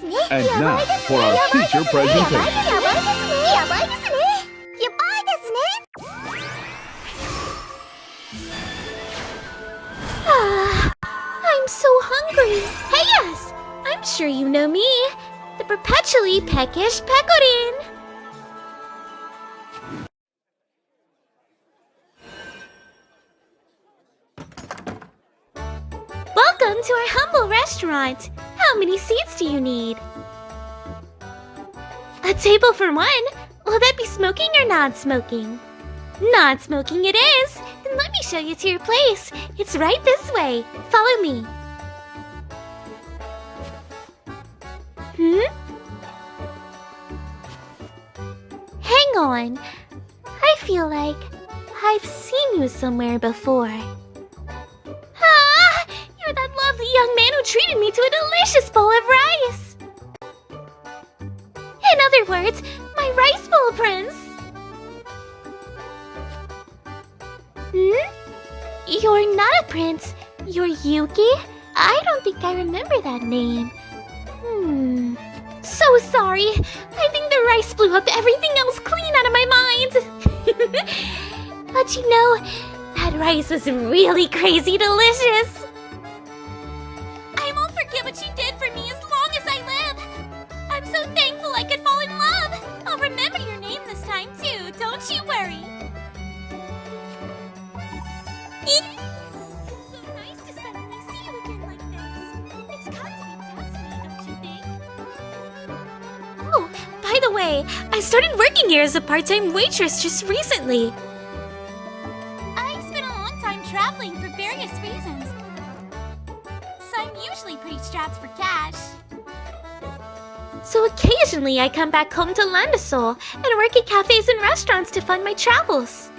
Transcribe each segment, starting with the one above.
And now for our teacher presentation. I'm so hungry. Hey, yes! I'm sure you know me, the perpetually peckish Pecorine. Welcome to our humble restaurant. How many seats do you need? A table for one? Will that be smoking or non-smoking? Non-smoking it is. Then let me show you to your place. It's right this way. Follow me. Hang on. I feel like I've seen you somewhere before. Ah! You're that lovely young man who treated me to a delicious bowl of rice. In other words, my rice bowl prince. You're not a prince. You're Yuki? I don't think I remember that name. So sorry. I think the rice blew up everything else clean out of my mind. But you know, that rice was really crazy delicious. I won't forget what you did for me as long as I live. I'm so thankful I could fall in love. I'll remember your name this time too, don't you worry. It's so nice to suddenly see you again like this. It's got to be destiny, don't you think? Oh, by the way, I started working here as a part-time waitress just recently. I've spent a long time traveling for various reasons, so I'm usually pretty strapped for cash. So occasionally I come back home to Landasol and work at cafes and restaurants to fund my travels.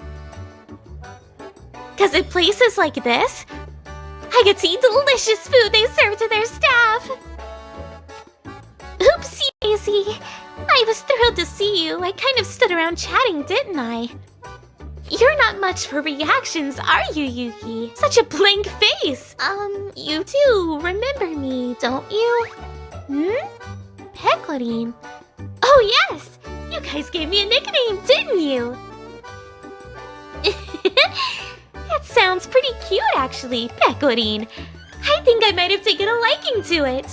Because at places like this, I get to eat delicious food they serve to their staff. Oopsie daisy. I was thrilled to see you. I kind of stood around chatting, didn't I? You're not much for reactions, are you, Yuki? Such a blank face. You do remember me, don't you? Pecorine. Oh, yes! You guys gave me a nickname, didn't you? It sounds pretty cute, actually, Pecorine. I think I might have taken a liking to it.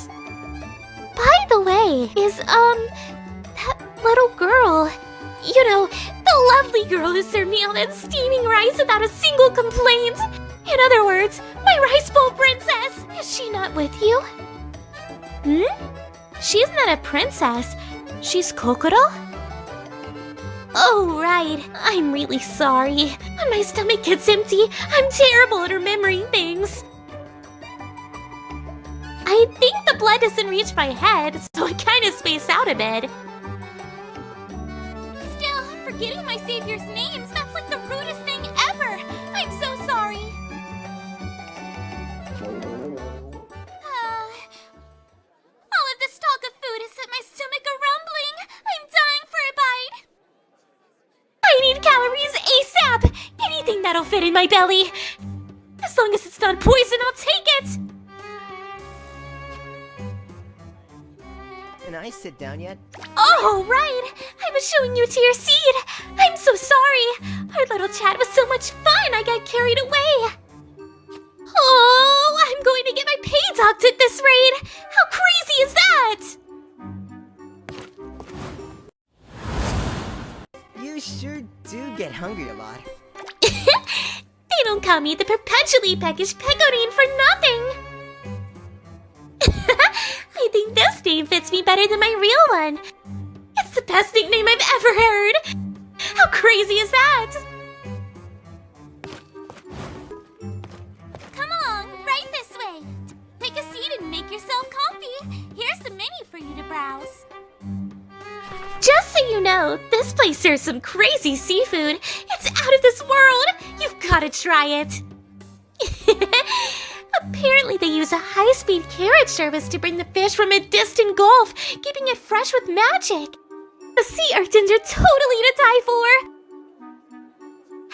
By the way, is, that little girl, you know, the lovely girl who served me all that steaming rice without a single complaint. In other words, my rice bowl princess. Is she not with you? She's not a princess. She's Kokoro? Oh, right. I'm really sorry. When my stomach gets empty, I'm terrible at remembering things. I think the blood doesn't reach my head, so I kind of space out a bit. Still, forgetting my savior's names, that's like the rudest thing ever. I'm so sorry. All of this talk of food has set my stomach a-rumbling. I'm dying for a bite. I need calories ASAP! Anything that'll fit in my belly. As long as it's not poison, I'll take it! Can I sit down yet? Oh, right! I was showing you to your seat! I'm so sorry! Our little chat was so much fun, I got carried away! Oh, I'm going to get my pay docked at this rate! How crazy is that? You sure do get hungry a lot. They don't call me the perpetually peckish Pecorine for nothing! I think this name fits me better than my real one. It's the best nickname I've ever heard! How crazy is that? Come along, right this way. Take a seat and make yourself comfy. Here's the menu for you to browse. Just so you know, this place serves some crazy seafood. It's out of this world. You've got to try it. Apparently they use a high-speed carriage service to bring the fish from a distant gulf, keeping it fresh with magic. The sea urchins are totally to die for.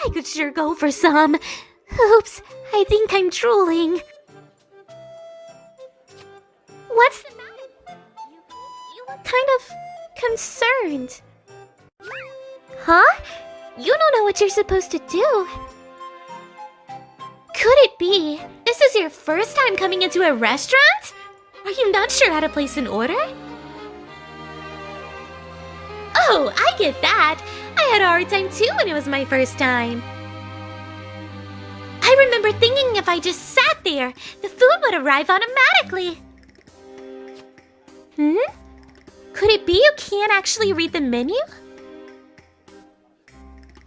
I could sure go for some. Oops, I think I'm drooling. What's the matter? kind of concerned. Huh? You don't know what you're supposed to do. Could it be this is your first time coming into a restaurant? Are you not sure how to place an order? Oh, I get that. I had a hard time too when it was my first time. I remember thinking if I just sat there, the food would arrive automatically. Could it be you can't actually read the menu?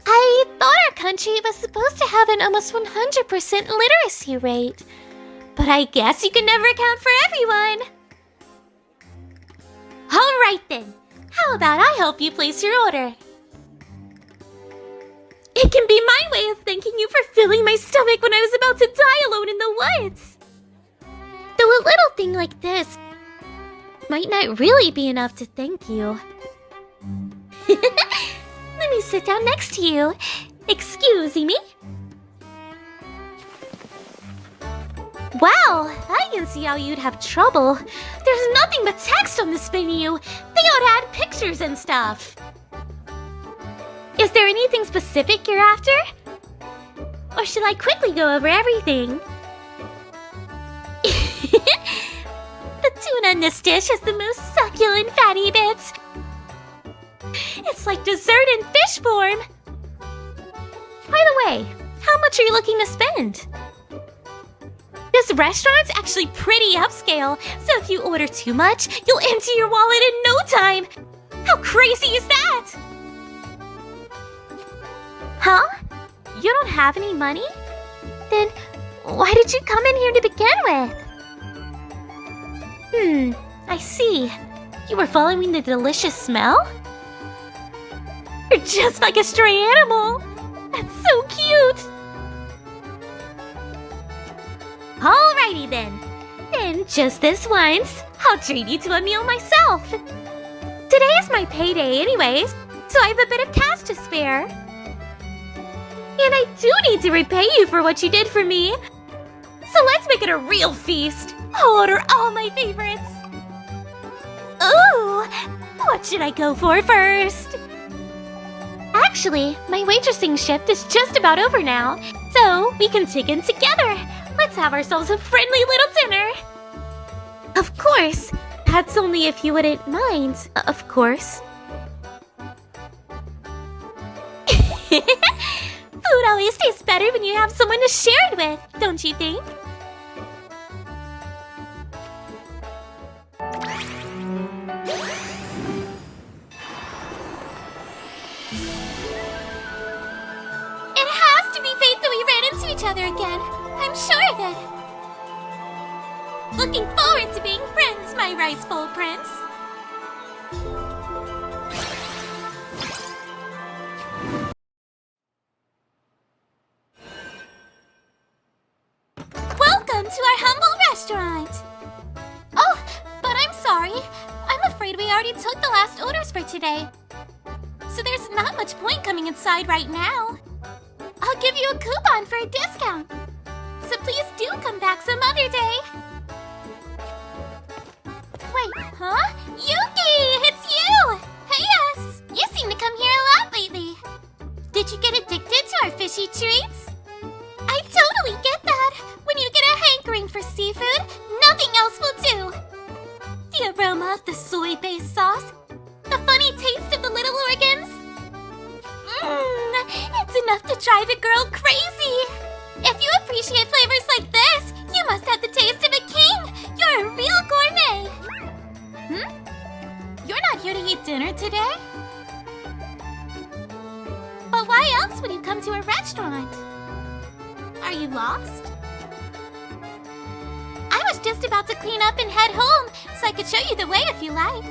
I thought our country was supposed to have an almost 100% literacy rate. But I guess you can never account for everyone. Alright then. How about I help you place your order? It can be my way of thanking you for filling my stomach when I was about to die alone in the woods. Though a little thing like this might not really be enough to thank you. Let me sit down next to you. Excuse me. Wow, I can see how you'd have trouble. There's nothing but text on this menu. They ought to add pictures and stuff. Is there anything specific you're after? Or should I quickly go over everything? The tuna in this dish has the most succulent fatty bits. It's like dessert in fish form. By the way, how much are you looking to spend? This restaurant's actually pretty upscale, so if you order too much, you'll empty your wallet in no time. How crazy is that? Huh? You don't have any money? Then why did you come in here to begin with? I see. You were following the delicious smell? You're just like a stray animal. That's so cute. Alrighty then. Then just this once, I'll treat you to a meal myself. Today is my payday anyways, so I have a bit of cash to spare. And I do need to repay you for what you did for me. So let's make it a real feast. I'll order all my favorites. Ooh, what should I go for first? Actually, my waitressing shift is just about over now, so we can dig in together. Let's have ourselves a friendly little dinner. Of course. That's only if you wouldn't mind, of course. Food always tastes better when you have someone to share it with, don't you think? It has to be fate that we ran into each other again. I'm sure of it. Looking forward to being friends, my rice bowl prince. Welcome to our humble restaurant. Oh, but I'm sorry. I'm afraid we already took the last orders for today. So there's not much point coming inside right now. I'll give you a coupon for a discount. So please do come back some other day. Wait, huh? Yuki, it's you! Hey, yes! You seem to come here a lot lately. Did you get addicted to our fishy treats? I totally get that. When you get a hankering for seafood, nothing else will do. The aroma of the soy-based sauce, the funny taste of the little organs. It's enough to drive a girl crazy. If you appreciate flavors like this, you must have the taste of a king. You're a real gourmet. You're not here to eat dinner today? But why else would you come to a restaurant? Are you lost? I was just about to clean up and head home, so I could show you the way if you like.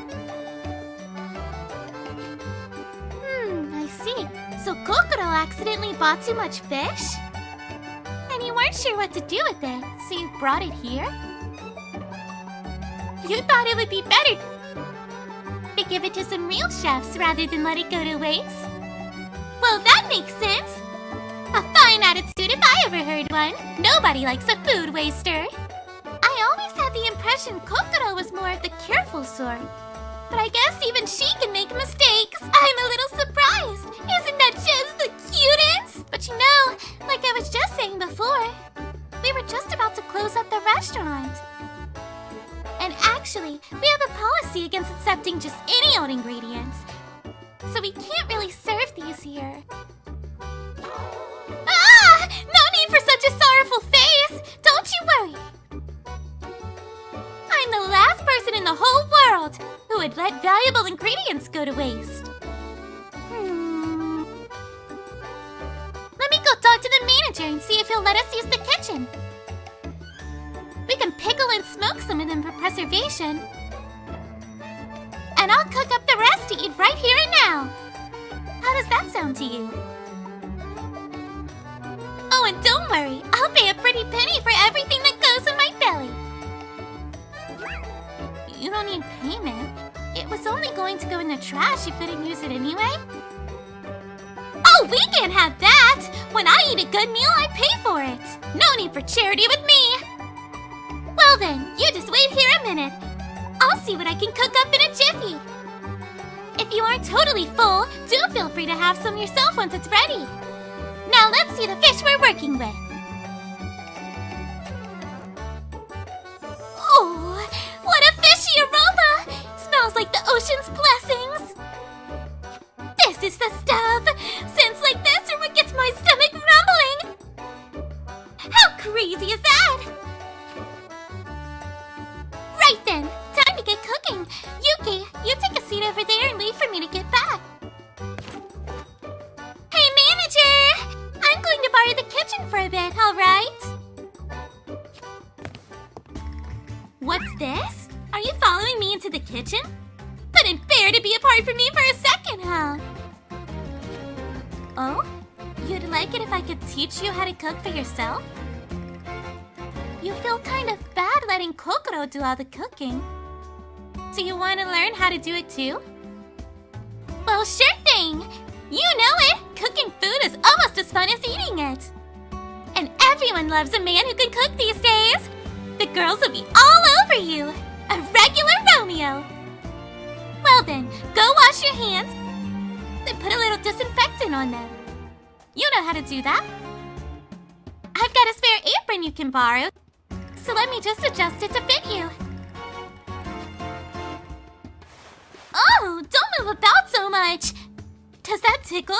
I see. So Kokoro accidentally bought too much fish? And you weren't sure what to do with it, so you brought it here? You thought it would be better to give it to some real chefs rather than let it go to waste? Well, that makes sense. A fine attitude if I ever heard one. Nobody likes a food waster. I always had the impression Kokoro was more of the careful sort. But I guess even she can make mistakes. I'm a little surprised. Isn't that just the cutest? But you know, like I was just saying before, we were just about to close up the restaurant. And actually, we have a policy against accepting just any old ingredients. So we can't really serve these here. Ah! No need for such a sorrowful face! Don't you worry. I'm the last person in the whole world who would let valuable ingredients go to waste. Let me go talk to the manager and see if he'll let us use the kitchen. We can pickle and smoke some of them for preservation. And I'll cook up the rest to eat right here and now. How does that sound to you? Oh, and don't worry, I'll pay a pretty penny for everything that goes in my belly. You don't need payment. It was only going to go in the trash. You couldn't use it anyway. Oh, we can't have that! When I eat a good meal, I pay for it. No need for charity with me. Well then, you just wait here a minute. I'll see what I can cook up in a jiffy. If you aren't totally full, do feel free to have some yourself once it's ready. Now let's see the fish we're working with. Oh, what a fishy aroma! Smells like the ocean's blessings. This is the stuff! Scents like this are what gets my stomach rumbling! How crazy is that? Right then, time to get cooking. Yuki, you take a seat over there and wait for me to get back. Hey, manager! I'm going to borrow the kitchen for a bit, alright? What's this? Are you following me into the kitchen? Couldn't bear to be apart from me for a second, huh? Oh? You'd like it if I could teach you how to cook for yourself? You feel kind of bad letting Kokoro do all the cooking. Do you want to learn how to do it too? Well, sure thing! You know it! Cooking food is almost as fun as eating it! And everyone loves a man who can cook these days! The girls will be all over you! A regular Romeo! Well then, go wash your hands, then put a little disinfectant on them. You know how to do that. I've got a spare apron you can borrow, so let me just adjust it to fit you. Oh, don't move about so much! Does that tickle?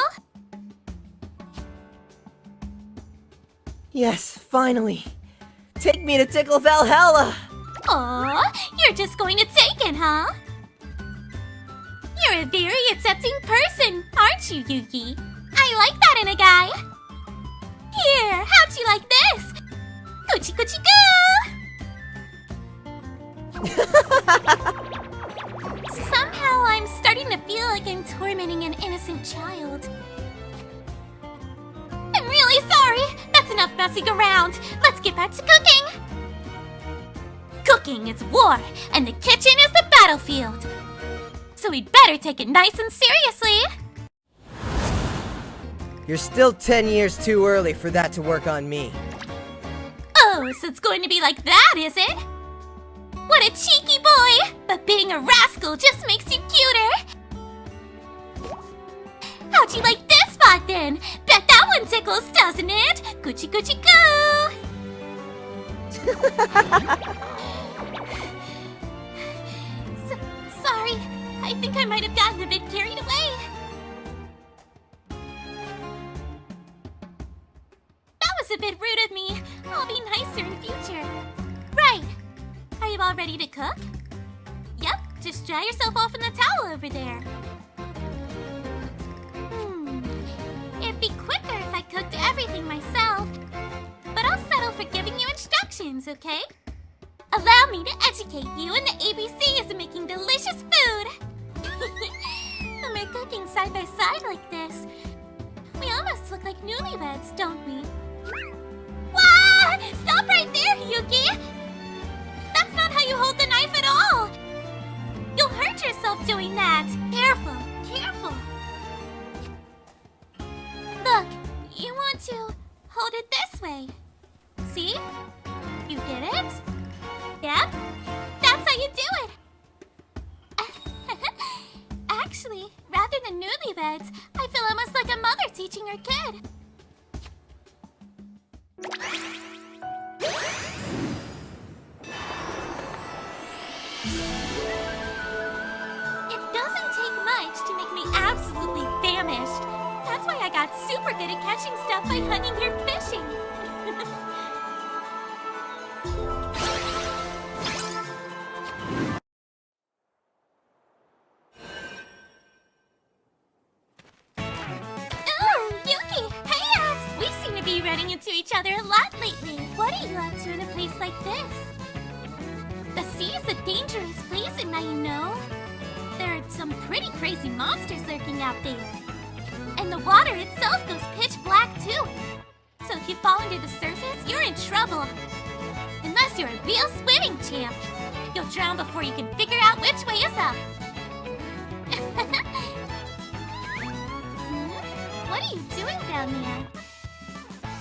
Yes, finally. Take me to Tickle Valhalla! Aw, you're just going to take it, huh? You're a very accepting person, aren't you, Yuki? I like that in a guy. Here, how'd you like this? Coochie coochie goo! Somehow I'm starting to feel like I'm tormenting an innocent child. I'm really sorry. That's enough messing around. Let's get back to cooking. Cooking is war, and the kitchen is the battlefield. So we'd better take it nice and seriously. You're still 10 years too early for that to work on me. Oh, so it's going to be like that, is it? What a cheeky boy! But being a rascal just makes you cuter. How'd you like this spot then? Bet that one tickles, doesn't it? Coochie coochie goo! Sorry, I think I might have gotten a bit carried away. That was a bit rude of me. I'll be nicer in future. Right. Are you all ready to cook? Yep, just dry yourself off in the towel over there. It'd be quicker if I cooked everything myself. But I'll settle for giving you instructions, okay? Allow me to educate you in the ABCs of making delicious food. When we're cooking side by side like this, we almost look like newlyweds, don't we? Wah! Stop right there, Yuki! That's not how you hold the knife at all! You'll hurt yourself doing that! Careful, careful! Look, you want to hold it this way. See? You get it? Yep, that's how you do it! Actually, rather than newlyweds, I feel almost like a mother teaching her kid. It doesn't take much to make me absolutely famished. That's why I got super good at catching stuff by hunting here fishing. Running into each other a lot lately. What are you up to in a place like this? The sea is a dangerous place at night, you know. There are some pretty crazy monsters lurking out there. And the water itself goes pitch black too. So if you fall under the surface, you're in trouble. Unless you're a real swimming champ. You'll drown before you can figure out which way is up. What are you doing down there?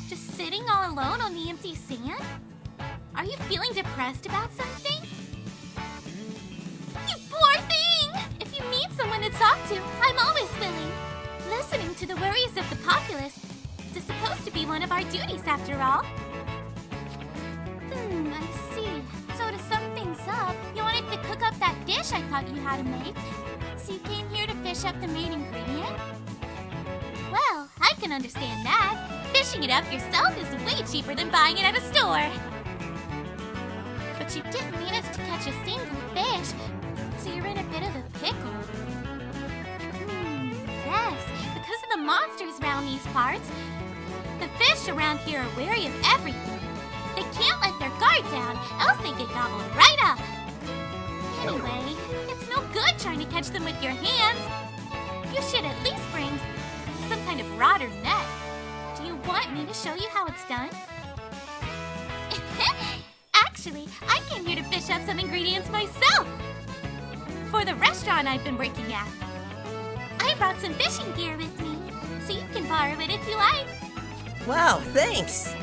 Just sitting all alone on the empty sand? Are you feeling depressed about something? You poor thing! If you need someone to talk to, I'm always willing. Listening to the worries of the populace is supposed to be one of our duties after all. I see. So to sum things up, you wanted to cook up that dish I taught you how to make. So you came here to fish up the main ingredient? Well, I can understand that. Fishing it up yourself is way cheaper than buying it at a store. But you didn't manage to catch a single fish, so you're in a bit of a pickle. Yes, because of the monsters around these parts, the fish around here are wary of everything. They can't let their guard down, else they get gobbled right up. Anyway, it's no good trying to catch them with your hands. You should at least bring some kind of rod or net. Do you want me to show you how it's done? Actually, I came here to fish up some ingredients myself. For the restaurant I've been working at. I brought some fishing gear with me, so you can borrow it if you like. Wow, thanks.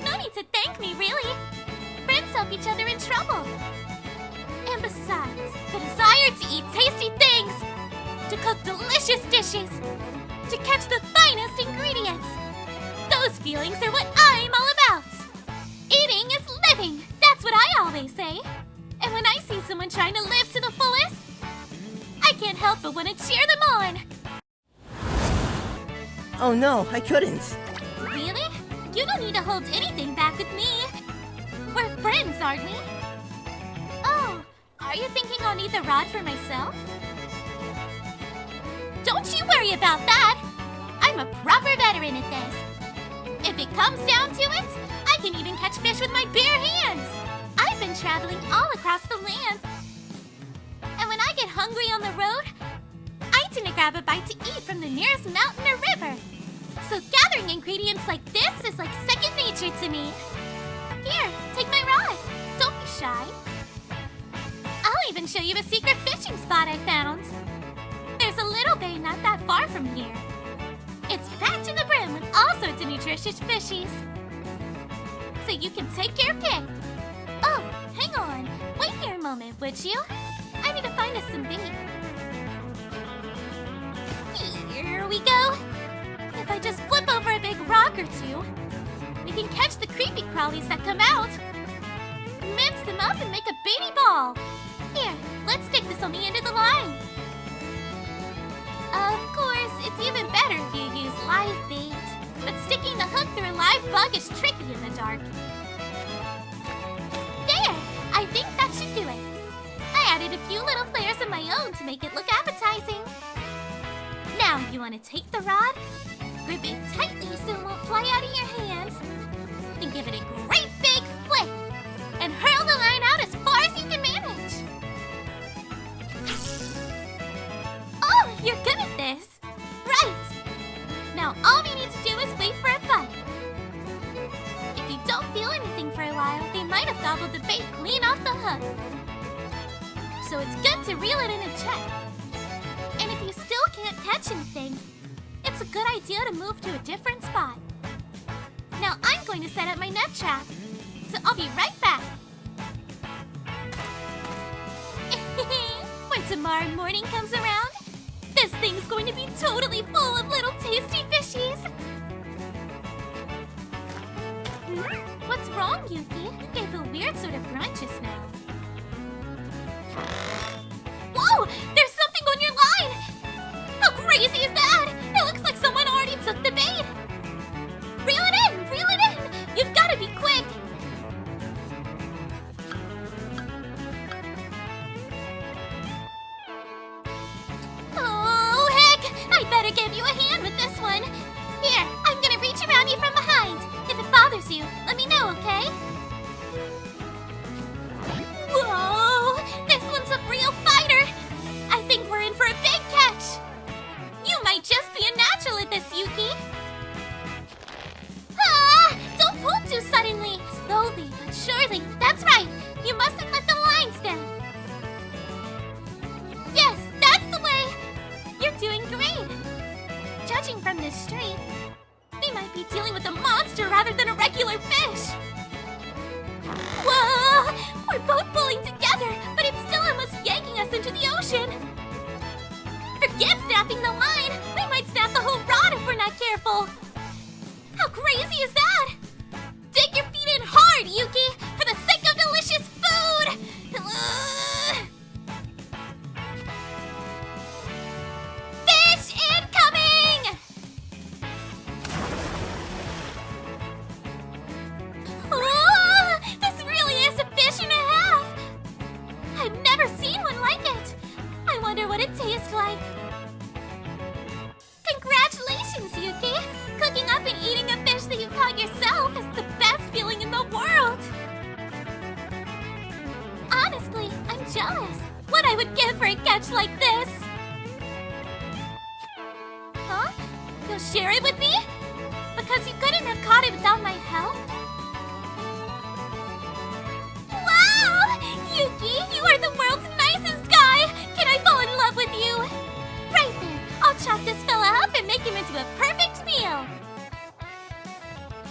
No need to thank me, really. Friends help each other in trouble. And besides, the desire to eat tasty things, to cook delicious dishes, to catch the finest ingredients. Those feelings are what I'm all about. Eating is living, that's what I always say. And when I see someone trying to live to the fullest, I can't help but want to cheer them on. Oh no, I couldn't. Really? You don't need to hold anything back with me. We're friends, aren't we? Oh, are you thinking I'll need the rod for myself? Don't you worry about that! I'm a proper veteran at this. If it comes down to it, I can even catch fish with my bare hands. I've been traveling all across the land. And when I get hungry on the road, I tend to grab a bite to eat from the nearest mountain or river. So gathering ingredients like this is like second nature to me. Here, take my rod. Don't be shy. I'll even show you a secret fishing spot I found. There's a little bay not that far from here. It's packed to the brim with all sorts of nutritious fishies. So you can take your pick. Oh, hang on. Wait here a moment, would you? I need to find us some bait. Here we go. If I just flip over a big rock or two, we can catch the creepy crawlies that come out. Mince them up and make a baity ball. Here, let's stick this on the end of the line. Of course, it's even better if you use live bait. But sticking the hook through a live bug is tricky in the dark. There! I think that should do it. I added a few little flares of my own to make it look appetizing. Now you want to take the rod, grip it tightly so it won't fly out of your hands, and give it a great big flip, and hurl the line out as far as you can manage. Oh, you're good at this. Right. Now all we need to do is wait for a bite. If you don't feel anything for a while, they might have gobbled the bait clean off the hook. So it's good to reel it in and check. And if you still can't catch anything, it's a good idea to move to a different spot. Now I'm going to set up my net trap, so I'll be right back. We're tomorrow morning comes around, this thing's going to be totally full of little tasty fishies. What's wrong, Yuki? You gave a weird sort of grunt just now. Whoa! There's something on your line! How crazy is that? It looks like someone already took the bait. Reel it in! Reel it in! You've got to be quick! Oh, heck! I better give you a hand with this one. Here, I'm gonna reach around you from behind. If it bothers you, let me know, okay? Whoa! This one's a real fighter! I think we're in for a big catch! You might just be a natural at this, Yuki! Ah! Don't pull too suddenly! Slowly but surely. That's right! You mustn't let the lines down! Yes, that's the way! You're doing great! Judging from this street, we might be dealing with a monster rather than a regular fish! Whoa! We're both pulling together, but it's still almost yanking us into the ocean! Forget snapping the line! We might snap the whole rod if we're not careful! How crazy is that? Dig your feet in hard, Yuki, for the sake of delicious food! Fish incoming! Oh, this really is a fish and a half! I've never seen one like it! I wonder what it tastes like. Congratulations, Yuki! Cooking up and eating a fish that you caught yourself is the best feeling in the world! Honestly, I'm jealous. What I would give for a catch like this! Huh? You'll share it with me? Because you couldn't have caught it without my help? Wow! Yuki, you are the world's nicest guy! Can I fall in love with you? Right then, I'll chop this fella up and make him into a perfect meal!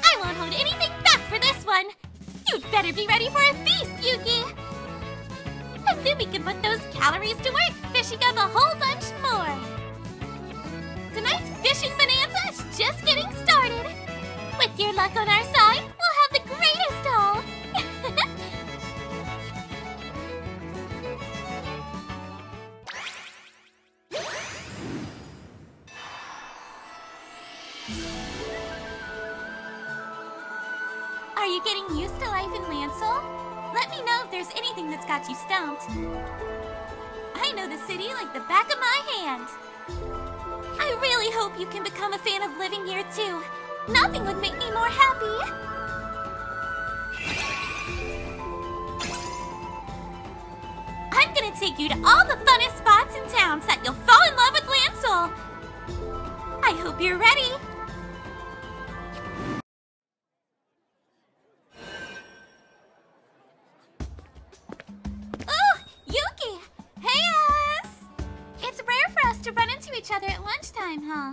I won't hold anything back for this one! You'd better be ready for a feast, Yuki! And then we can put those calories to work, fishing up a whole bunch more! Tonight's fishing bonanza is just getting started! With your luck on our side, we'll have the greatest haul! Are you getting used to life in Lancel? Let me know if there's anything that's got you stumped. I know the city like the back of my hand. I really hope you can become a fan of living here too. Nothing would make me more happy. I'm gonna take you to all the funnest spots in town so that you'll fall in love with Lancel. I hope you're ready. To run into each other at lunchtime, huh?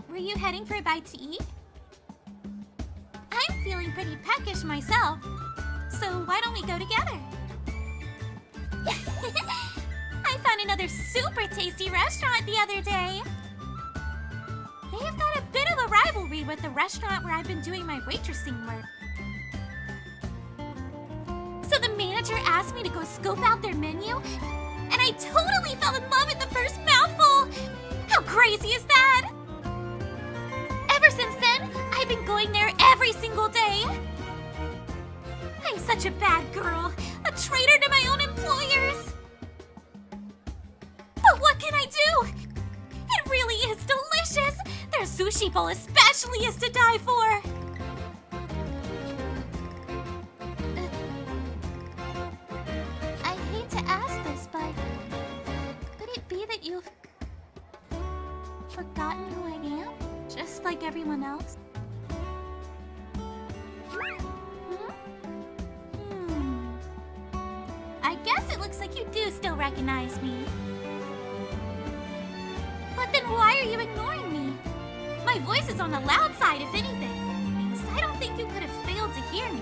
Were you heading for a bite to eat? I'm feeling pretty peckish myself, so why don't we go together? I found another super tasty restaurant the other day. They have got a bit of a rivalry with the restaurant where I've been doing my waitressing work. So the manager asked me to go scope out their menu, and I totally fell in love at the first mouthful! How crazy is that? Ever since then, I've been going there every single day. I'm such a bad girl, a traitor to my own employers. But what can I do? It really is delicious. Their sushi bowl especially is to die for. I hate to ask this, but could it be that you've forgotten who I am? Just like everyone else? I guess it looks like you do still recognize me. But then why are you ignoring me? My voice is on the loud side, if anything. So I don't think you could have failed to hear me.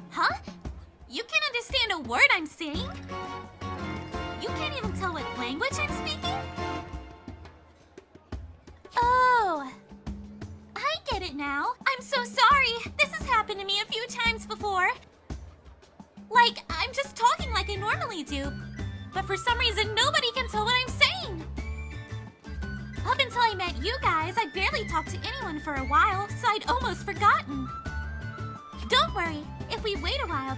Huh? You can understand a word I'm saying? You can't even tell what language I'm speaking? Oh, I get it now. I'm so sorry. This has happened to me a few times before. Like, I'm just talking like I normally do, but for some reason nobody can tell what I'm saying. Up until I met you guys, I barely talked to anyone for a while, so I'd almost forgotten. Don't worry, if we wait a while,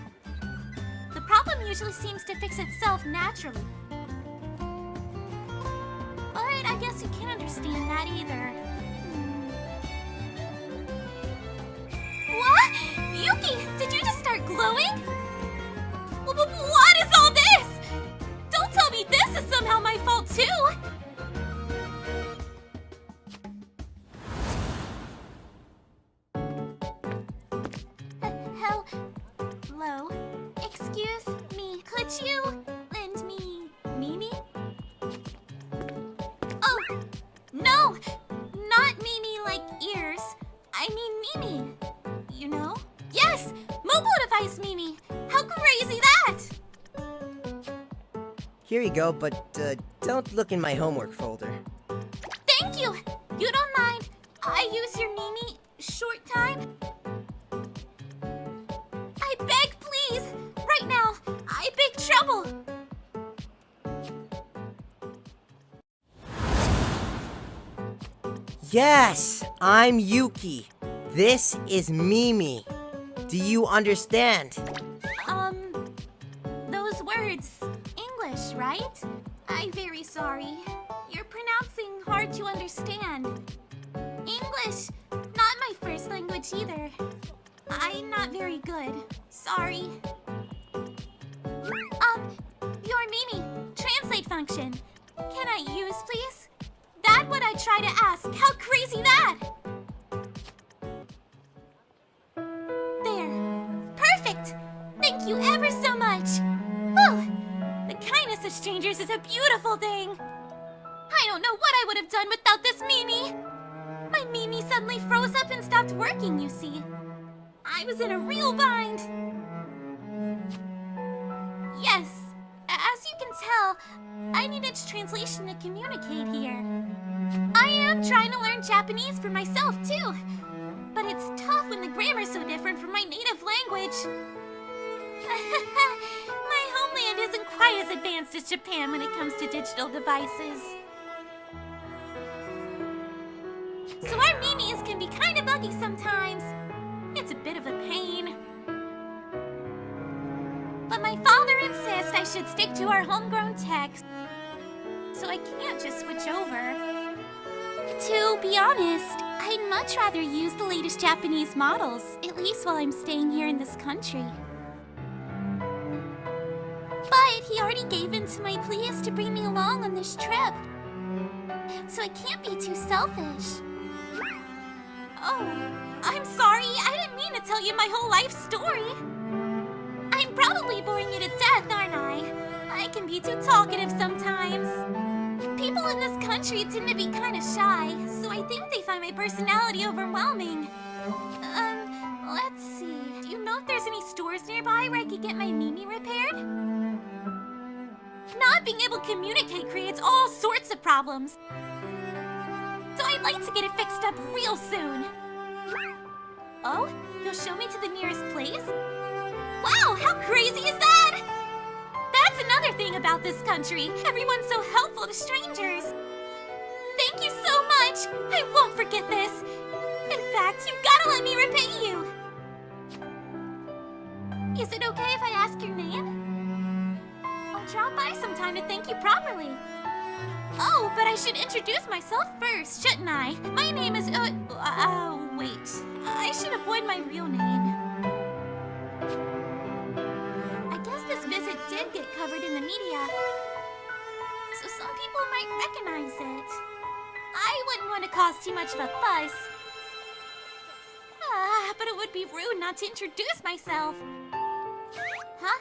the problem usually seems to fix itself naturally. But I guess you can't understand that either. What? Yuki, did you just start glowing? What is all this? Don't tell me this is somehow my fault too! Hello? Excuse me, could you lend me Mimi? Oh, no! Not Mimi like ears. I mean Mimi. You know? Yes! Mobile device Mimi! How crazy that! Here you go, but don't look in my homework folder. Thank you! You don't mind I use your Mimi short time? I beg, please! Right now, I beg trouble! Yes, I'm Yuki. This is Mimi. Do you understand? Those words, English, right? I'm very sorry. You're pronouncing hard to understand. English, not my first language either. I'm not very good. Sorry. Your Mimi, translate function. Can I use, please? That what I try to ask. How crazy that! There. Perfect! Thank you ever so much. Whew. The kindness of strangers is a beautiful thing. I don't know what I would have done without this Mimi. My Mimi suddenly froze up and stopped working, you see. I was in a real bind. Yes, as you can tell, I need its translation to communicate here. I am trying to learn Japanese for myself, too. But it's tough when the grammar's so different from my native language. My homeland isn't quite as advanced as Japan when it comes to digital devices. So our Mimis can be kind of buggy sometimes. It's a bit of a pain. But my father insists I should stick to our homegrown text. So I can't just switch over. To be honest, I'd much rather use the latest Japanese models, at least while I'm staying here in this country. But he already gave in to my pleas to bring me along on this trip. So I can't be too selfish. Oh, I'm sorry. I didn't mean to tell you my whole life story. I'm probably boring you to death, aren't I? I can be too talkative sometimes. People in this country tend to be kind of shy, so I think they find my personality overwhelming. Let's see. Do you know if there's any stores nearby where I could get my Mimi repaired? Not being able to communicate creates all sorts of problems. So I'd like to get it fixed up real soon. Oh? You'll show me to the nearest place? Wow, how crazy is that? That's another thing about this country. Everyone's so helpful to strangers. Thank you so much. I won't forget this. In fact, you've got to let me repay you. Is it okay if I ask your name? I'll drop by sometime to thank you properly. Oh, but I should introduce myself first, shouldn't I? My name is, wait. I should avoid my real name. I guess this visit did get covered in the media, so some people might recognize it. I wouldn't want to cause too much of a fuss. But it would be rude not to introduce myself. Huh?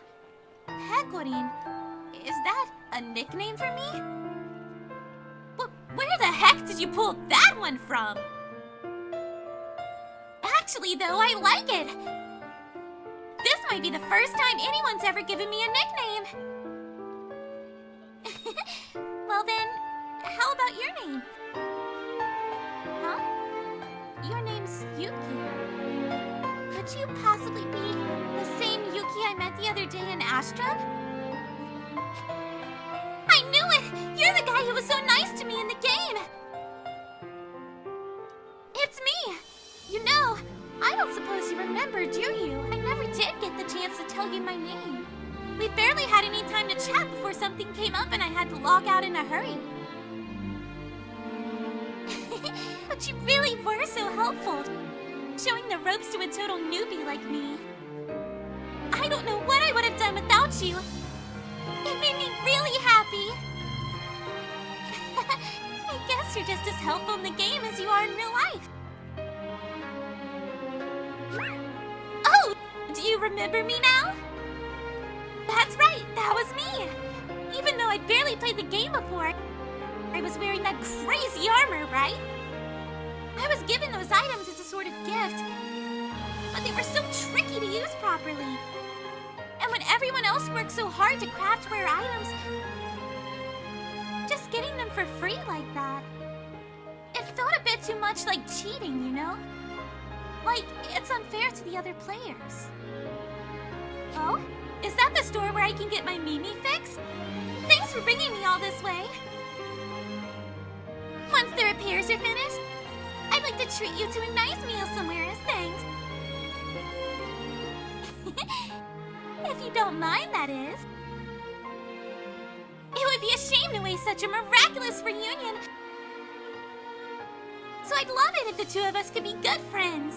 Pecorine. Is that a nickname for me? Where the heck did you pull that one from? Actually, though, I like it. This might be the first time anyone's ever given me a nickname. Well then, how about your name? Huh? Your name's Yuki. Could you possibly be the same Yuki I met the other day in Astrum? I knew it! You're the guy who was so nice to me in the game! It's me! You know, I don't suppose you remember, do you? I never did get the chance to tell you my name. We barely had any time to chat before something came up and I had to log out in a hurry. But you really were so helpful, showing the ropes to a total newbie like me. I don't know what I would have done without you. It made me really happy. I guess you're just as helpful in the game as you are in real life. Oh, do you remember me now? That's right, that was me. Even though I'd barely played the game before, I was wearing that crazy armor, right? I was given those items as a sort of gift, but they were so tricky to use properly. And when everyone else worked so hard to craft rare items, just getting them for free like that, it felt a bit too much like cheating, you know? Like, it's unfair to the other players. Oh? Is that the store where I can get my Mimi fix? Thanks for bringing me all this way. Once the repairs are finished, I'd like to treat you to a nice meal somewhere as thanks. If you don't mind, that is. It would be a shame to waste such a miraculous reunion. So I'd love it if the two of us could be good friends.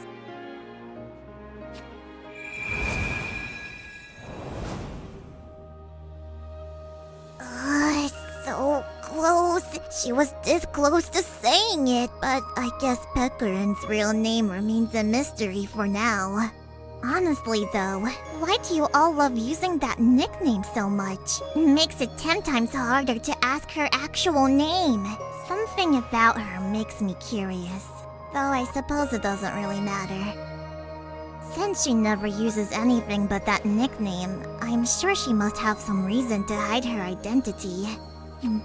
So close. She was this close to saying it, but I guess Pecorine's real name remains a mystery for now. Honestly though, why do you all love using that nickname so much? It makes it 10 times harder to ask her actual name. Something about her makes me curious, though I suppose it doesn't really matter. Since she never uses anything but that nickname, I'm sure she must have some reason to hide her identity.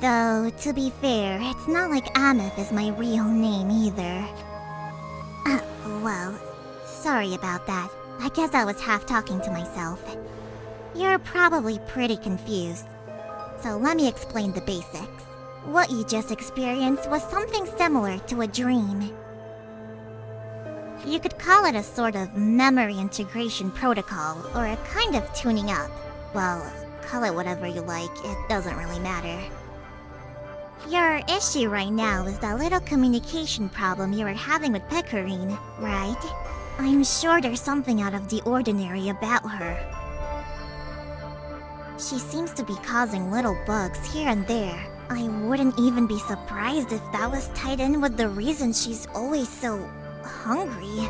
Though, to be fair, it's not like Ameth is my real name either. Well, sorry about that. I guess I was half talking to myself. You're probably pretty confused. So let me explain the basics. What you just experienced was something similar to a dream. You could call it a sort of memory integration protocol, or a kind of tuning up. Well, call it whatever you like, it doesn't really matter. Your issue right now is that little communication problem you were having with Pecorine, right? I'm sure there's something out of the ordinary about her. She seems to be causing little bugs here and there. I wouldn't even be surprised if that was tied in with the reason she's always so hungry.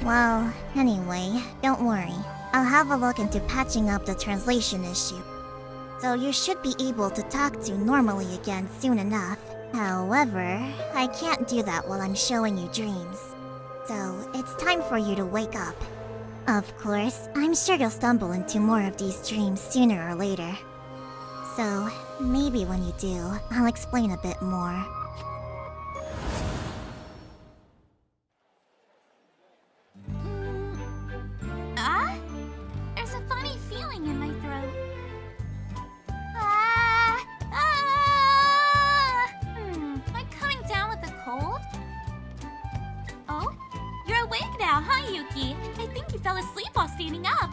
Well, anyway, don't worry. I'll have a look into patching up the translation issue. So you should be able to talk to normally again soon enough. However, I can't do that while I'm showing you dreams. So it's time for you to wake up. Of course, I'm sure you'll stumble into more of these dreams sooner or later. So maybe when you do, I'll explain a bit more. There's a funny feeling in my throat. Am I coming down with a cold? Oh, you're awake now, huh, Yuki? I think you fell asleep while standing up.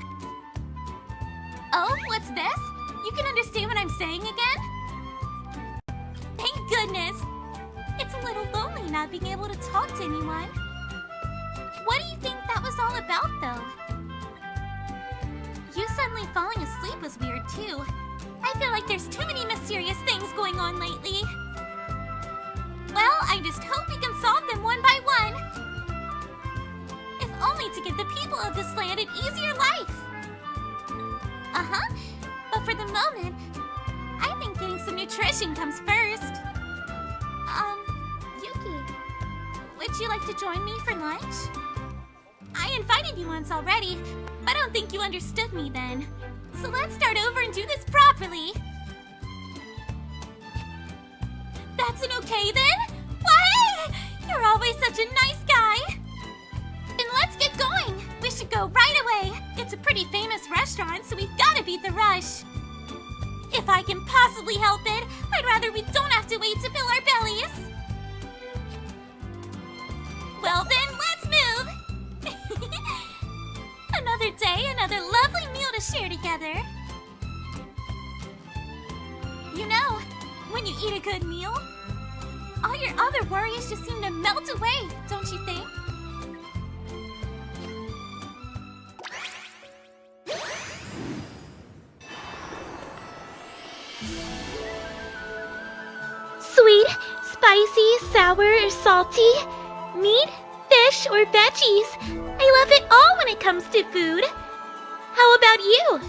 Oh, what's this? You can understand what I'm saying again? Thank goodness! It's a little lonely not being able to talk to anyone. What do you think that was all about, though? You suddenly falling asleep was weird, too. I feel like there's too many mysterious things going on lately. Well, I just hope we can solve them one by one. If only to give the people of this land an easier life. Uh-huh. But for the moment, I think getting some nutrition comes first. Yuki, would you like to join me for lunch? I invited you once already, but I don't think you understood me then. So let's start over and do this properly. That's an okay then? Why? You're always such a nice guy. Then let's get going. We should go right away. It's a pretty famous restaurant, so we've got to beat the rush. If I can possibly help it, I'd rather we don't have to wait to fill our bellies. Well then, let's move. Another day, another lovely meal to share together. You know, when you eat a good meal, all your other worries just seem to melt away, don't you think? Sweet, spicy, sour, or salty, meat, fish, or veggies. I love it all when it comes to food. How about you?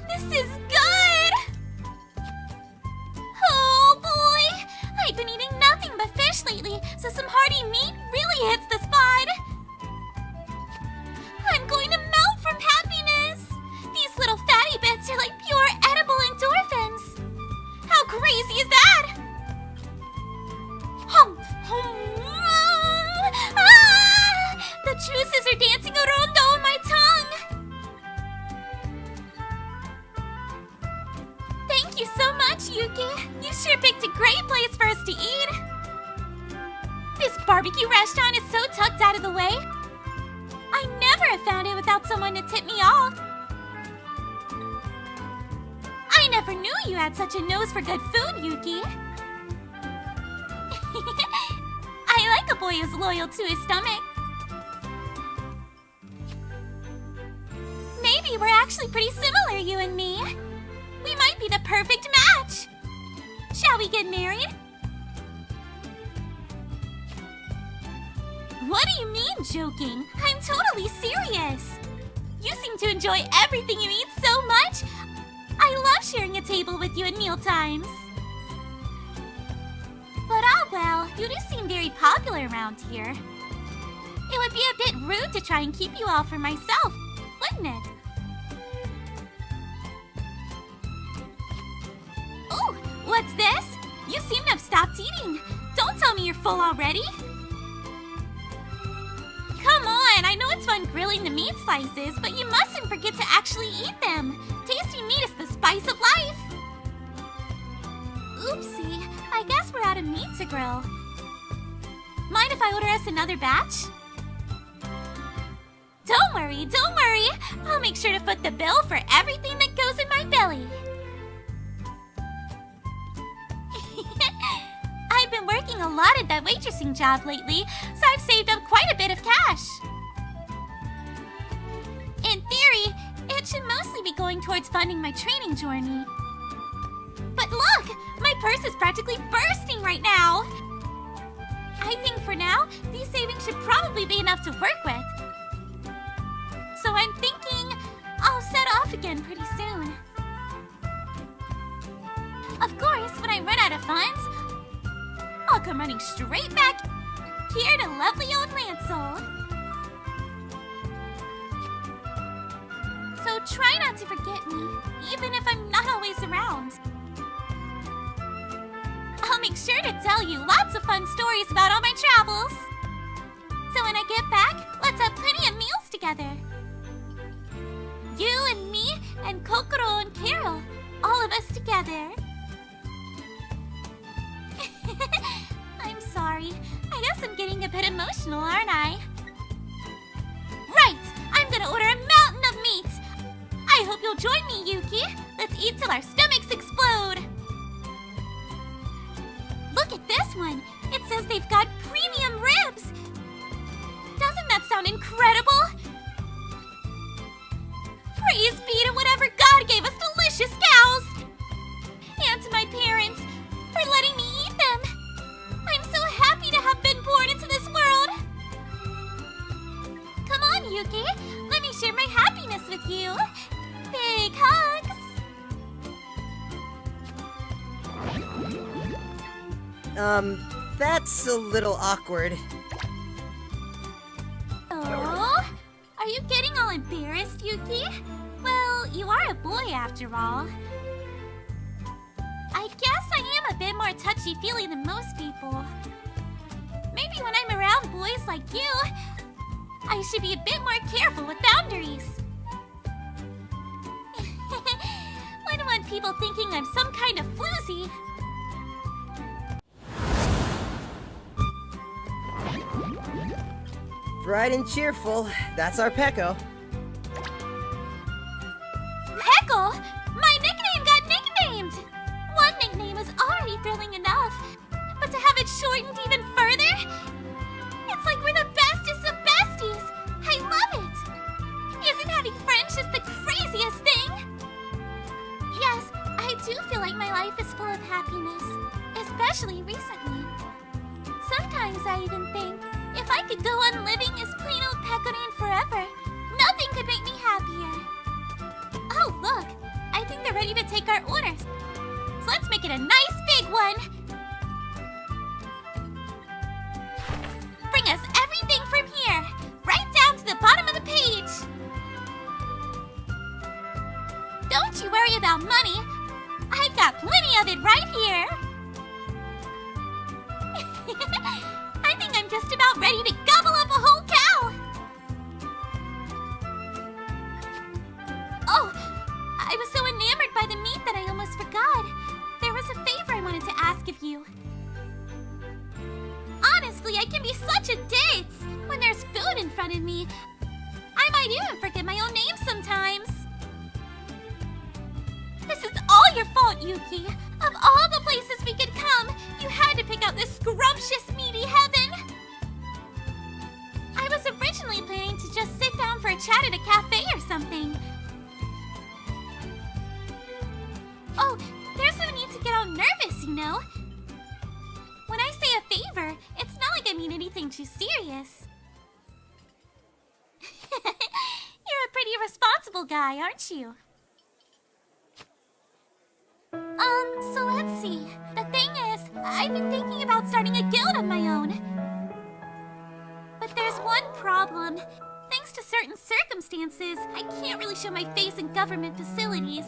This is good! Oh boy! I've been eating nothing but fish lately, so some hearty meat really hits the spot. I'm going to melt from happiness! These little fatty bits are like pure edible endorphins! How crazy is that? The juices are dancing around on my tongue! Thank you so much, Yuki! You sure picked a great place for us to eat! This barbecue restaurant is so tucked out of the way. I never have found it without someone to tip me off. I never knew you had such a nose for good food, Yuki. I like a boy who's loyal to his stomach. Maybe we're actually pretty similar, you and me. We might be the perfect match. Shall we get married? What do you mean, joking? I'm totally serious. You seem to enjoy everything you eat so much. I love sharing a table with you at mealtimes. But well, you do seem very popular around here. It would be a bit rude to try and keep you all for myself, wouldn't it? Ooh, what's this? You seem to have stopped eating. Don't tell me you're full already. Come on, I know it's fun grilling the meat slices, but you mustn't forget to actually eat them. Tasty meat is the spice of life. Oopsie, I guess we're out of meat to grill. Mind if I order us another batch? Don't worry, don't worry. I'll make sure to foot the bill for everything that goes in my belly. I've been working a lot at that waitressing job lately, so I've saved up quite a bit of cash. In theory, it should mostly be going towards funding my training journey. But look! My purse is practically bursting right now! I think for now, these savings should probably be enough to work with. So I'm thinking I'll set off again pretty soon. Of course, when I run out of funds, I'll come running straight back here to lovely old Lancel. So try not to forget me, even if I'm not always around. I'll make sure to tell you lots of fun stories about all my travels. So when I get back, let's have plenty of meals together. You and me and Kokoro and Carol, all of us together. I'm sorry. I guess I'm getting a bit emotional, aren't I? Right! I'm gonna order a mountain of meat! I hope you'll join me, Yuki! Let's eat till our stomachs explode! Look at this one! It says they've got premium ribs! Doesn't that sound incredible? Praise be to whatever God gave us delicious cows! And to my parents for letting me eat them! I'm so happy to have been born into this world! Come on, Yuki! Let me share my happiness with you! That's a little awkward. Oh, are you getting all embarrassed, Yuki? Well, you are a boy after all. I guess I am a bit more touchy-feely than most people. Maybe when I'm around boys like you, I should be a bit more careful with boundaries. I don't want people thinking I'm some kind of floozy. Bright and cheerful, that's our Pecco. Heckle? My nickname got nicknamed! One nickname was already thrilling enough, but to have it shortened even further? It's like we're the bestest of besties! I love it! Isn't having friends just the craziest thing? Yes, I do feel like my life is full of happiness, especially recently. Sometimes I even think, if I could go on living as plain old Pecorine forever, nothing could make me happier. Oh, look! I think they're ready to take our orders. So let's make it a nice big one. Bring us everything from here, right down to the bottom of the page. Don't you worry about money. I've got plenty of it right here. I think I'm just about ready to gobble up a whole cow. Oh, I was so enamored by the meat that I almost forgot. There was a favor I wanted to ask of you. Honestly, I can be such a ditz when there's food in front of me. I might even forget my own name sometimes. This is all your fault, Yuki. Of all the places we could come, you had to pick out this scrumptious, meaty heaven. I was originally planning to just sit down for a chat at a cafe or something. Oh, there's no need to get all nervous, you know. When I say a favor, it's not like I mean anything too serious. You're a pretty responsible guy, aren't you? So let's see. The thing is, I've been thinking about starting a guild of my own. But there's one problem. Thanks to certain circumstances, I can't really show my face in government facilities.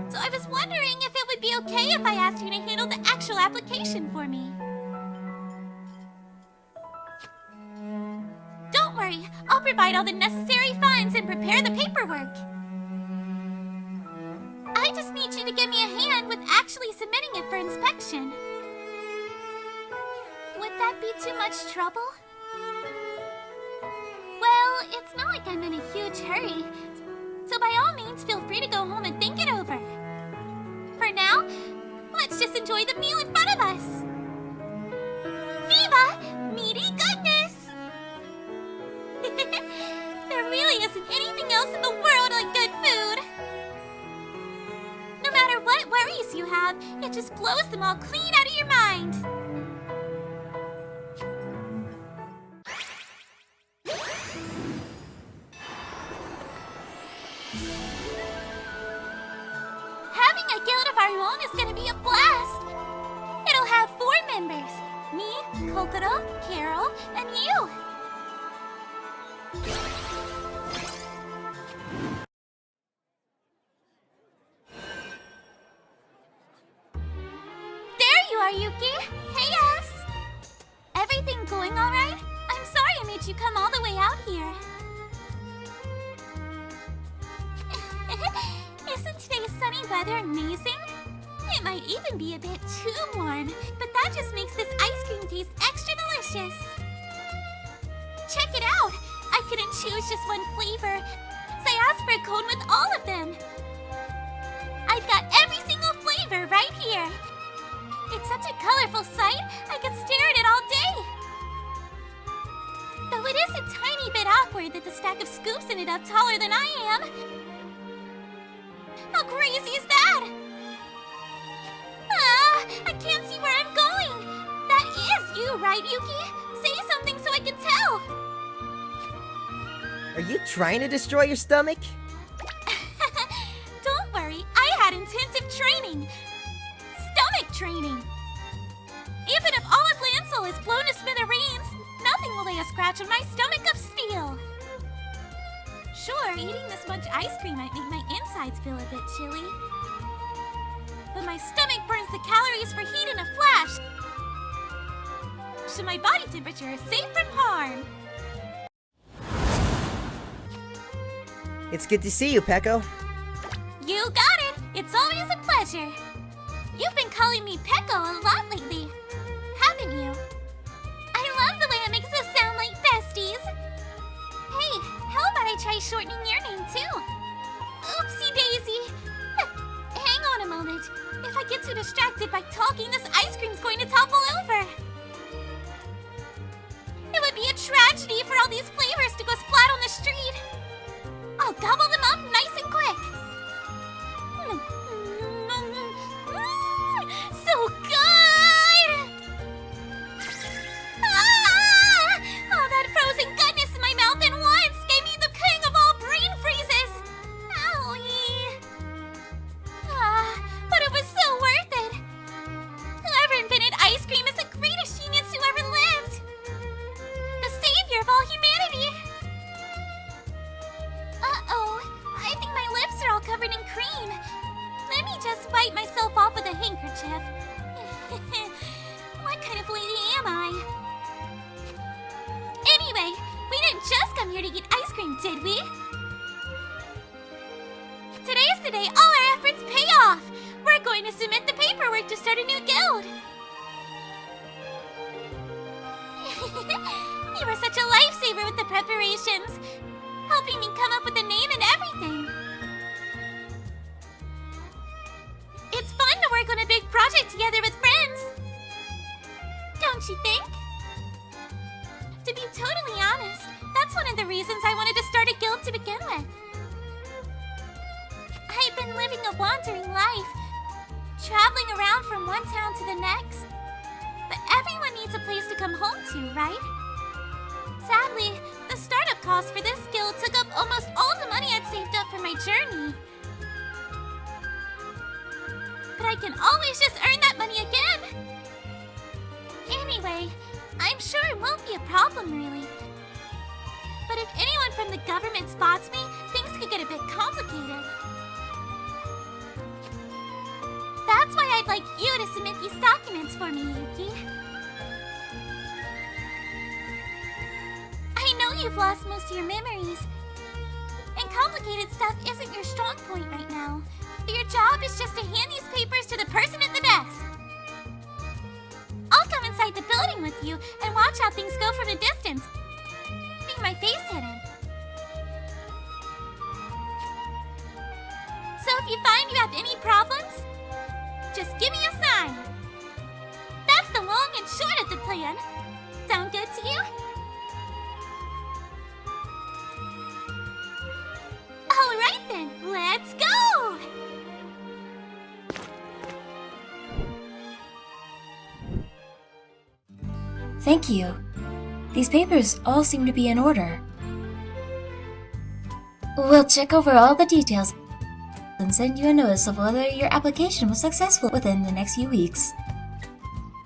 So I was wondering if it would be okay if I asked you to handle the actual application for me. Don't worry, I'll provide all the necessary funds and prepare the paperwork. I just need you to give me a hand with actually submitting it for inspection. Would that be too much trouble? Well, it's not like I'm in a huge hurry, so by all means feel free to go home and think it over. For now, let's just enjoy the meal in front of us. Viva meaty goodness! There really isn't anything else in the world like good food. No matter what worries you have, it just blows them all clean out of your mind. Having a guild of our own is going to be a blast. It'll have 4 members. Me, Kokoro, Carol, and you. Yuki. Hey, us! Everything going all right? I'm sorry I made you come all the way out here. Isn't today's sunny weather amazing? It might even be a bit too warm, but that just makes this ice cream taste extra delicious. Check it out! I couldn't choose just one flavor, so I asked for a cone with all of them. I've got every single flavor right here. It's such a colorful sight, I could stare at it all day. Though it is a tiny bit awkward that the stack of scoops ended up taller than I am. How crazy is that? I can't see where I'm going. That is you, right, Yuki? Say something so I can tell. Are you trying to destroy your stomach? Don't worry, I had intensive training. Stomach training. Even if all of Lancel is blown to smithereens, nothing will lay a scratch on my stomach of steel. Sure, eating this much ice cream might make my insides feel a bit chilly. But my stomach burns the calories for heat in a flash, so my body temperature is safe from harm. It's good to see you, Pecco. You got it! It's always a pleasure. You've been calling me Pecco a lot lately, haven't you? I love the way it makes us sound like besties. Hey, how about I try shortening your name too? Oopsie daisy. Hang on a moment. If I get too distracted by talking, this ice cream's going to topple over. It would be a tragedy for all these flavors to go splat on the street. I'll gobble them up nice and quick. So good! Ah! All that frozen goodness in my mouth at once gave me the king of all brain freezes. Owie. But it was so worth it. Whoever invented ice cream is the greatest genius who ever lived. The savior of all humanity. Uh-oh, I think my lips are all covered in cream. Let me just wipe myself off with a handkerchief. What kind of lady am I? Anyway, we didn't just come here to get ice cream, did we? Today's the day all our efforts pay off. We're going to submit the paperwork to start a new guild. You were such a lifesaver with the preparations, helping me come up with a name and everything. It's fun to work on a big project together with friends. Don't you think? To be totally honest, that's one of the reasons I wanted to start a guild to begin with. I've been living a wandering life, traveling around from one town to the next. But everyone needs a place to come home to, right? Sadly, the startup cost for this guild took up almost all the money I'd saved up for my journey. But I can always just earn that money again. Anyway, I'm sure it won't be a problem, really. But if anyone from the government spots me, things could get a bit complicated. That's why I'd like you to submit these documents for me, Yuki. I know you've lost most of your memories, and complicated stuff isn't your strong point right now. But your job is just to hand these papers to the person at the desk. I'll come inside the building with you and watch how things go from a distance, keeping my face hidden. So if you find you have any problems, just give me a sign. That's the long and short of the plan. Sound good to you? All right then, let's go! Thank you. These papers all seem to be in order. We'll check over all the details and send you a notice of whether your application was successful within the next few weeks.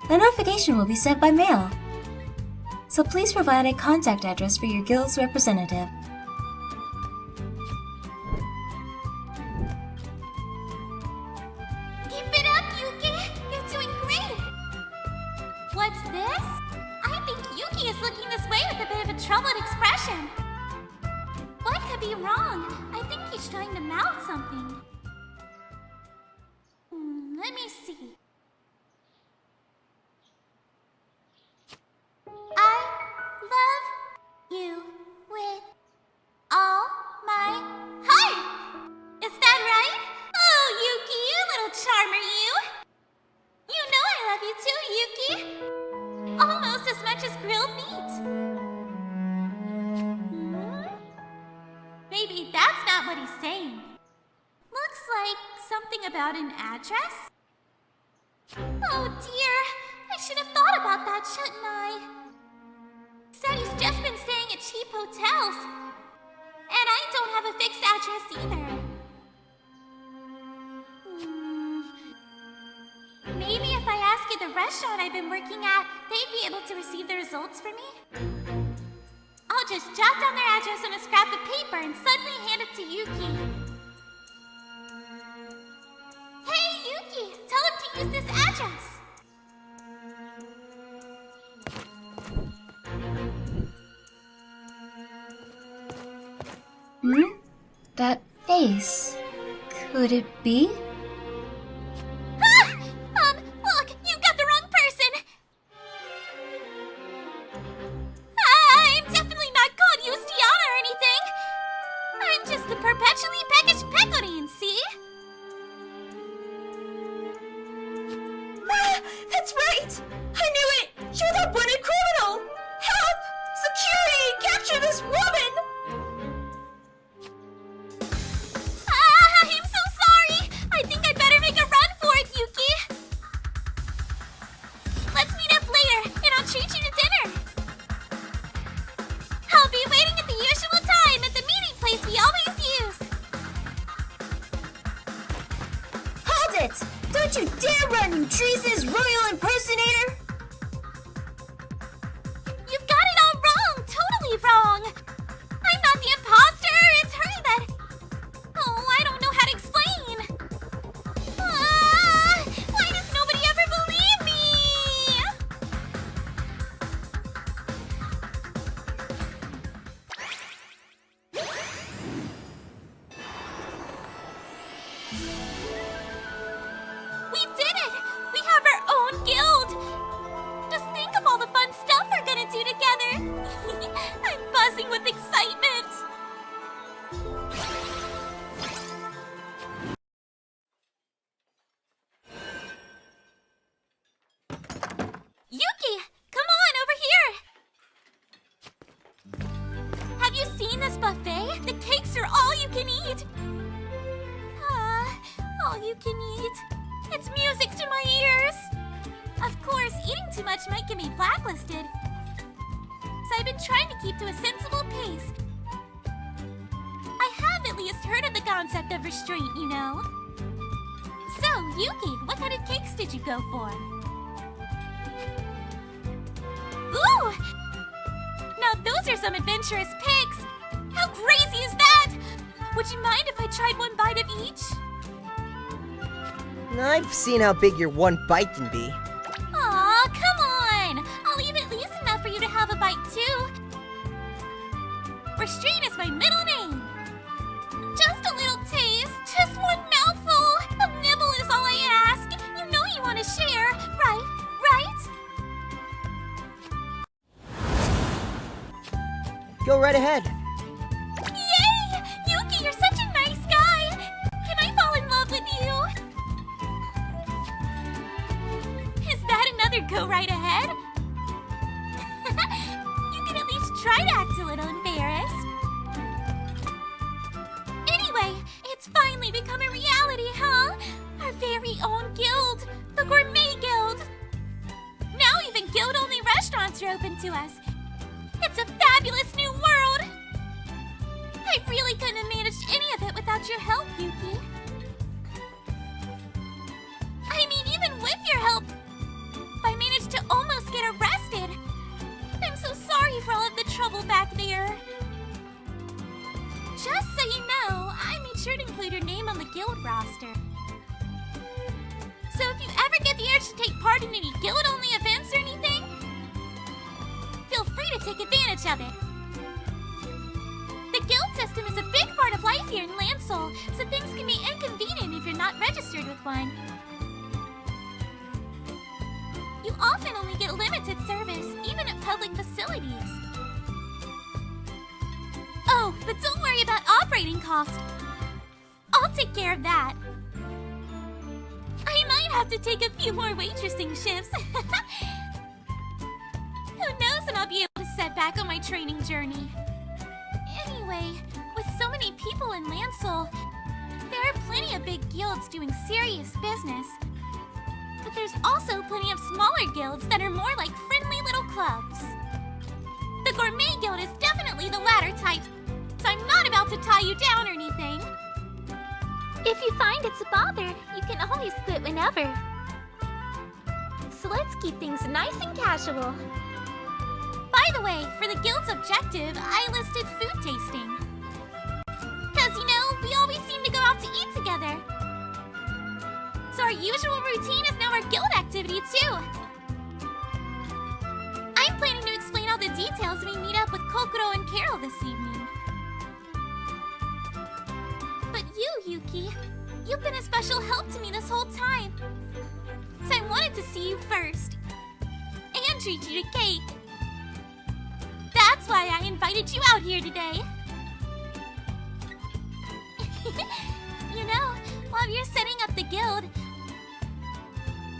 The notification will be sent by mail, so please provide a contact address for your guild's representative. Keep it up, Yuki! You're doing great! What's this? I think Yuki is looking this way with a bit of a troubled expression. What could be wrong? I think he's trying to mouth something. Let me see. I love you with all my heart! Is that right? Oh, Yuki, you little charmer, you! You know I love you too, Yuki! Almost as much as grilled meat. Maybe that's not what he's saying. Looks like something about an address? Oh dear, I should have thought about that, shouldn't I? Said he's just been staying at cheap hotels. And I don't have a fixed address either. Maybe if I ask you the rest restaurant I've been working at, they'd be able to receive the results for me. I'll just jot down their address on a scrap of paper and suddenly hand it to Yuki. Hey, Yuki! Tell him to use this address! That face. Could it be? Look, you got the wrong person! I'm definitely not called Yustiana or anything! I'm just the perpetually peckish Pecorine, see? That's right! I knew it! You're that wanted criminal! Help! Security! Capture this woman! I'm so sorry! I think I'd better make a run for it, Yuki! Let's meet up later, and I'll treat you to dinner! I'll be waiting at the usual time at the meeting place we always use! Hold it! Don't you dare run, you treasonous royal impersonator! You've got it all wrong! Totally wrong! I'm not the imposter! It's her that... Oh, I don't know how to explain! Why does nobody ever believe me? We did it! We have our own guild! Just think of all the fun stuff we're gonna do together! I'm buzzing with excitement! Yuki! Come on, over here! Have you seen this buffet? The cakes are all you can eat! All you can eat. It's music to my ears! Of course, eating too much might get me blacklisted. So I've been trying to keep to a sensible pace. I have at least heard of the concept of restraint, you know. So, Yuki, what kind of cakes did you go for? Ooh! Now those are some adventurous pigs! How crazy is that? Would you mind if I tried one bite of each? I've seen how big your one bite can be. Aw, come on! I'll leave at least enough for you to have a bite too. Restraint is my middle name. Just a little taste, just one mouthful. A nibble is all I ask. You know you want to share, right? Go right ahead. Yay! Yuki, you're such a nice guy! Can I fall in love with you? Is that another go right ahead? You can at least try to act a little embarrassed. Anyway, it's finally become a reality, huh? Our very own guild, the Gourmet Guild. Now even guild-only restaurants are open to us. It's a fabulous new world! I really couldn't have managed any of it without your help, Yuki. I mean, even with your help, I managed to almost get arrested. I'm so sorry for all of the trouble back there. Just so you know, I made sure to include your name on the guild roster. So if you ever get the urge to take part in any guild-only events or anything, feel free to take advantage of it. The guild system is a big part of life here in Lansol, so things can be inconvenient if you're not registered with one. You often only get limited service, even at public facilities. Oh, but don't worry about operating costs. I'll take care of that. I might have to take a few more waitressing shifts. Who knows when I'll be able to set back on my training journey. Anyway, with so many people in Lansol, there are plenty of big guilds doing serious business. But there's also plenty of smaller guilds that are more like friendly little clubs. The Gourmet Guild is definitely the latter type, so I'm not about to tie you down or anything. If you find it's a bother, you can always quit whenever. so let's keep things nice and casual. By the way, for the guild's objective, I listed food tasting. Cause you know, we always seem to go out to eat together. So our usual routine is now our guild activity too. I'm planning to explain all the details when we meet up with Kokoro and Carol this evening. But you, Yuki, you've been a special help to me this whole time. So I wanted to see you first. And treat you to cake. That's why I invited you out here today. You know, while you're setting up the guild,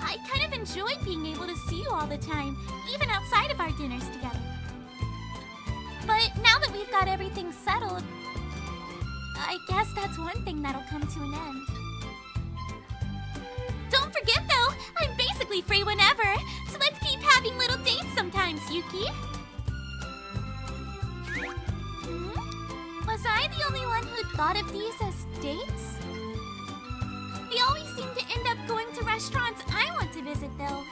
I kind of enjoy being able to see you all the time, even outside of our dinners together. But now that we've got everything settled, I guess that's one thing that'll come to an end. Don't forget though, I'm basically free whenever, so let's keep having little dates sometimes, Yuki. Was I the only one who thought of these as dates? We always seem to end up going to restaurants I want to visit, though.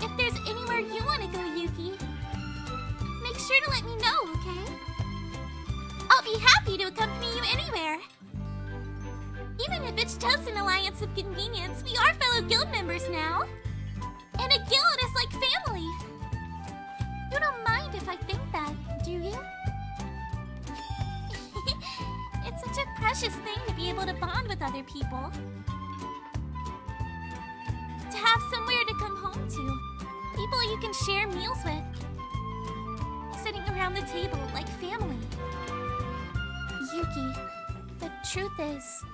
If there's anywhere you want to go, Yuki, make sure to let me know, okay? I'll be happy to accompany you anywhere. Even if it's just an alliance of convenience, we are fellow guild members now. And a guild is like family. You don't mind if I think that, do you? It's such a precious thing to be able to bond with other people. To have somewhere to come home to. People you can share meals with. Sitting around the table like family. Yuki, the truth is,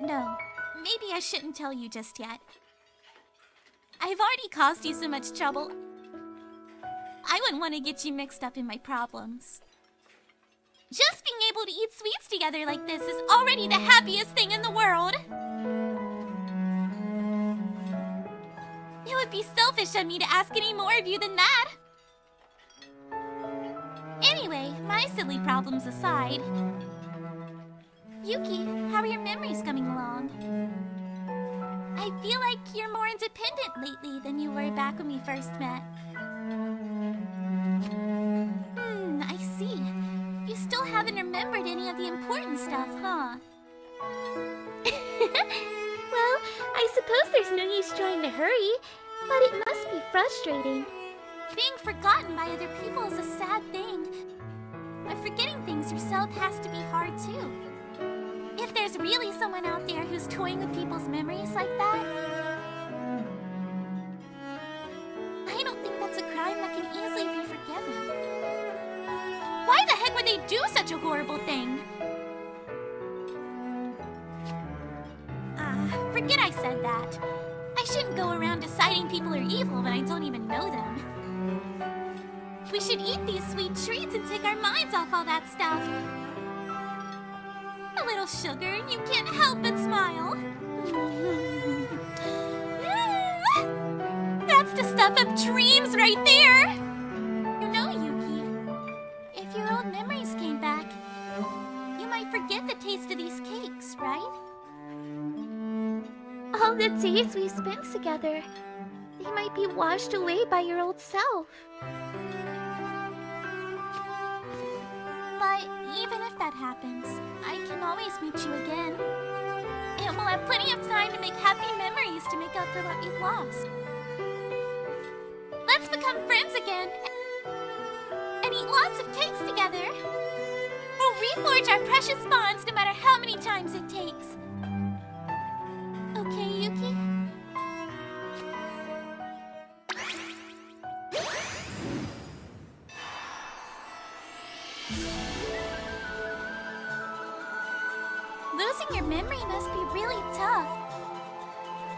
No, maybe I shouldn't tell you just yet. I've already caused you so much trouble. I wouldn't want to get you mixed up in my problems. Just being able to eat sweets together like this is already the happiest thing in the world. It would be selfish of me to ask any more of you than that. Anyway, my silly problems aside. Yuki, how are your memories coming along? I feel like you're more independent lately than you were back when we first met. I see. You still haven't remembered any of the important stuff, huh? Well, I suppose there's no use trying to hurry, but it must be frustrating. Being forgotten by other people is a sad thing. But forgetting things yourself has to be hard too. If there's really someone out there who's toying with people's memories like that, I don't think that's a crime that can easily be forgiven. Why the heck would they do such a horrible thing? Forget I said that. I shouldn't go around deciding people are evil when I don't even know them. We should eat these sweet treats and take our minds off all that stuff. A little sugar, you can't help but smile. That's the stuff of dreams right there! You know, Yuki, if your old memories came back, you might forget the taste of these cakes, right? All the days we spent together, they might be washed away by your old self. But even if that happens, I can always meet you again. And we'll have plenty of time to make happy memories to make up for what we've lost. Let's become friends again and eat lots of cakes together. We'll reforge our precious bonds no matter how many times it takes. Okay, Yuki? Losing your memory must be really tough.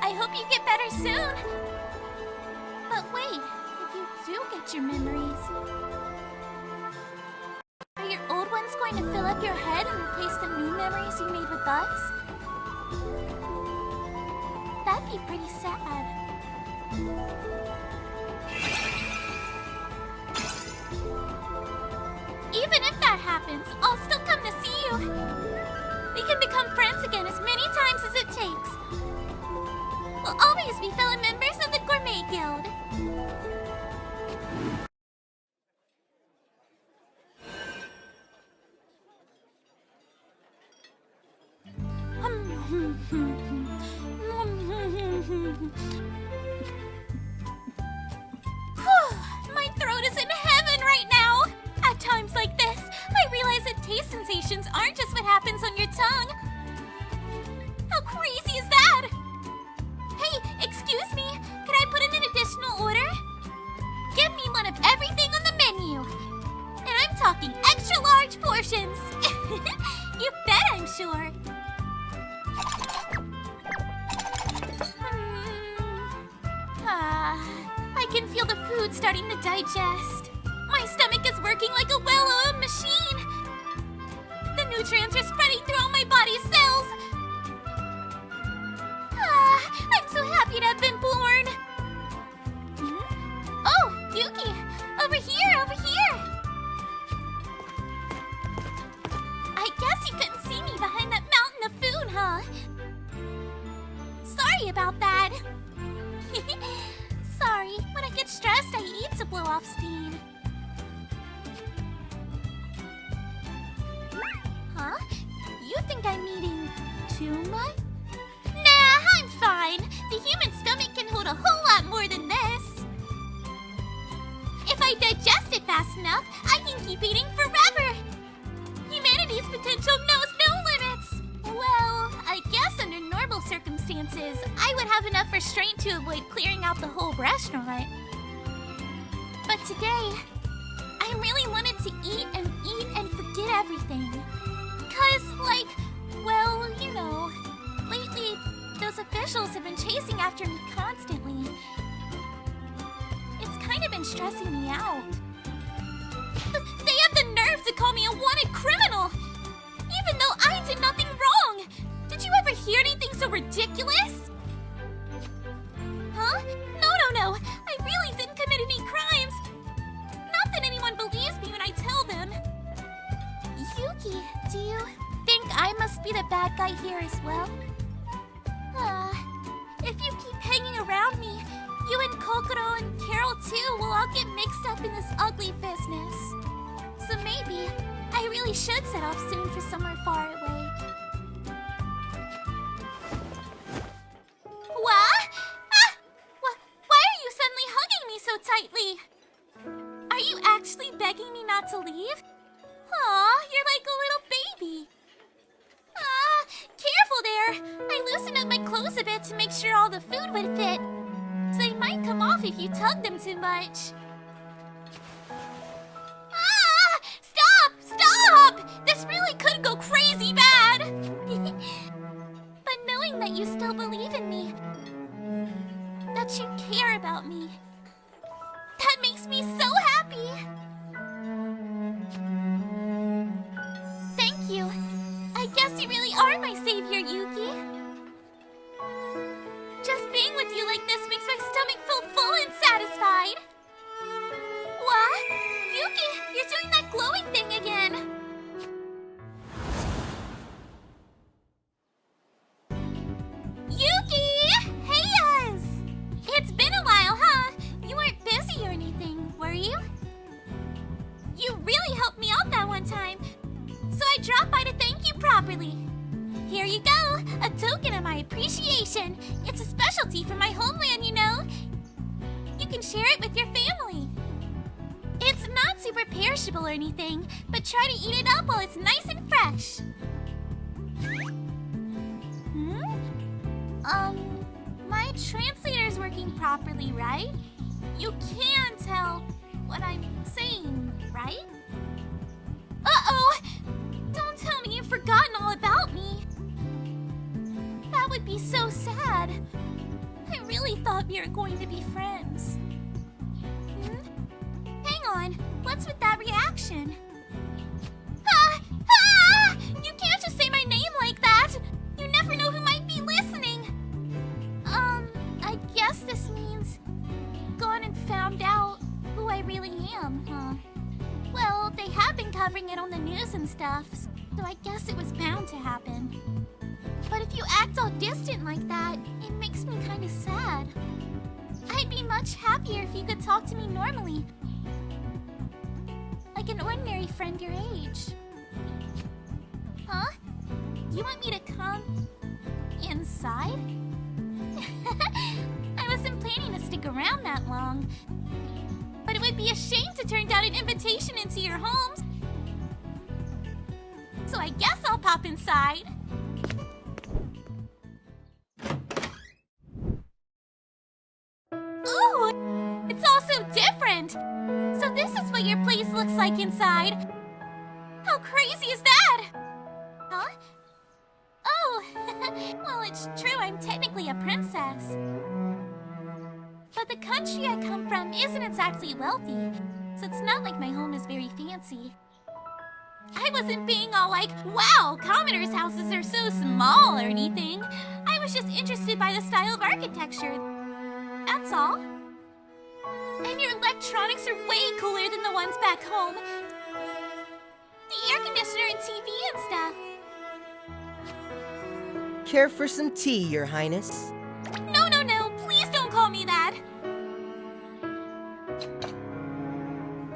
I hope you get better soon. But wait, if you do get your memories, are your old ones going to fill up your head and replace the new memories you made with us? That'd be pretty sad. Even if that happens, I'll still come to see you. We can become friends again as many times as it takes. We'll always be fellow members of the Gourmet Guild. My throat is in heaven right now. At times like this, I realize that taste sensations aren't just what happens on your tongue. How crazy is that? Hey, excuse me, can I put in an additional order? Give me one of everything on the menu. And I'm talking extra large portions. You bet, I'm sure. I can feel the food starting to digest. My stomach is working like a well-oiled machine. The nutrients are spreading through all my body's cells. I'm so happy to have been born. Oh, Yuki, over here, over here. I guess you couldn't see me behind that mountain of food, huh? Sorry about that. Sorry, when I get stressed, I eat to blow off steam. Huh? You think I'm eating too much? Nah, I'm fine. The human stomach can hold a whole lot more than this. If I digest it fast enough, I can keep eating forever. Humanity's potential knows no limits. Well, I guess under normal circumstances, I would have enough restraint to avoid clearing out the whole restaurant. But today, I really wanted to eat and forget everything. 'Cause, like, well, you know, lately, those officials have been chasing after me constantly. It's kind of been stressing me out. They have the nerve to call me a wanted criminal, even though I did nothing wrong. Did you ever hear anything so ridiculous? Huh? No. I really didn't commit any crimes. Not that anyone believes me when I tell them. Yuki, do you think I must be the bad guy here as well? If you keep hanging around me, you and Kokoro and Carol too will all get mixed up in this ugly business. So maybe I really should set off soon for somewhere far away. What? Why are you suddenly hugging me so tightly? Are you actually begging me not to leave? Aw, you're like a little baby. Careful there. I loosened up my clothes a bit to make sure all the food would fit. So they might come off if you tug them too much. Stop! This really could go crazy bad. But knowing that you still believe in me, that you care about me, that makes me so happy. Thank you. I guess you really are my savior, Yuki. Just being with you like this makes my stomach feel full and satisfied. What? Yuki, you're doing that glowing thing again. Yuki! Hey, us! It's been a while, huh? You weren't busy or anything, were you? You really helped me out that one time, so I dropped by to thank you properly. Here you go, a token of my appreciation. It's a specialty from my homeland, you know. You can share it with your family. It's not super perishable or anything, but try to eat it up while it's nice and fresh. My translator's working properly, right? You can tell what I'm saying, right? Uh-oh! Don't tell me you've forgotten all about me. That would be so sad. I really thought we were going to be friends. Hang on, what's with that reaction? You can't just say my name like that! You never know who might be listening! I guess this means gone and found out who I really am, huh? Well, they have been covering it on the news and stuff, so I guess it was bound to happen. But if you act all distant like that, it makes me kind of much happier if you could talk to me normally. Like an ordinary friend your age. Huh? You want me to come inside? I wasn't planning to stick around that long. But it would be a shame to turn down an invitation into your homes. So I guess I'll pop inside. Ooh, it's all so different. So this is what your place looks like inside. How crazy is that? Huh? Oh, well, it's true, I'm technically a princess. But the country I come from isn't exactly wealthy, so it's not like my home is very fancy. I wasn't being all like, wow, commoners' houses are so small or anything. I was just interested by the style of architecture. That's all. And your electronics are way cooler than the ones back home. The air conditioner and TV and stuff. Care for some tea, Your Highness? No, no, no, please don't call me that.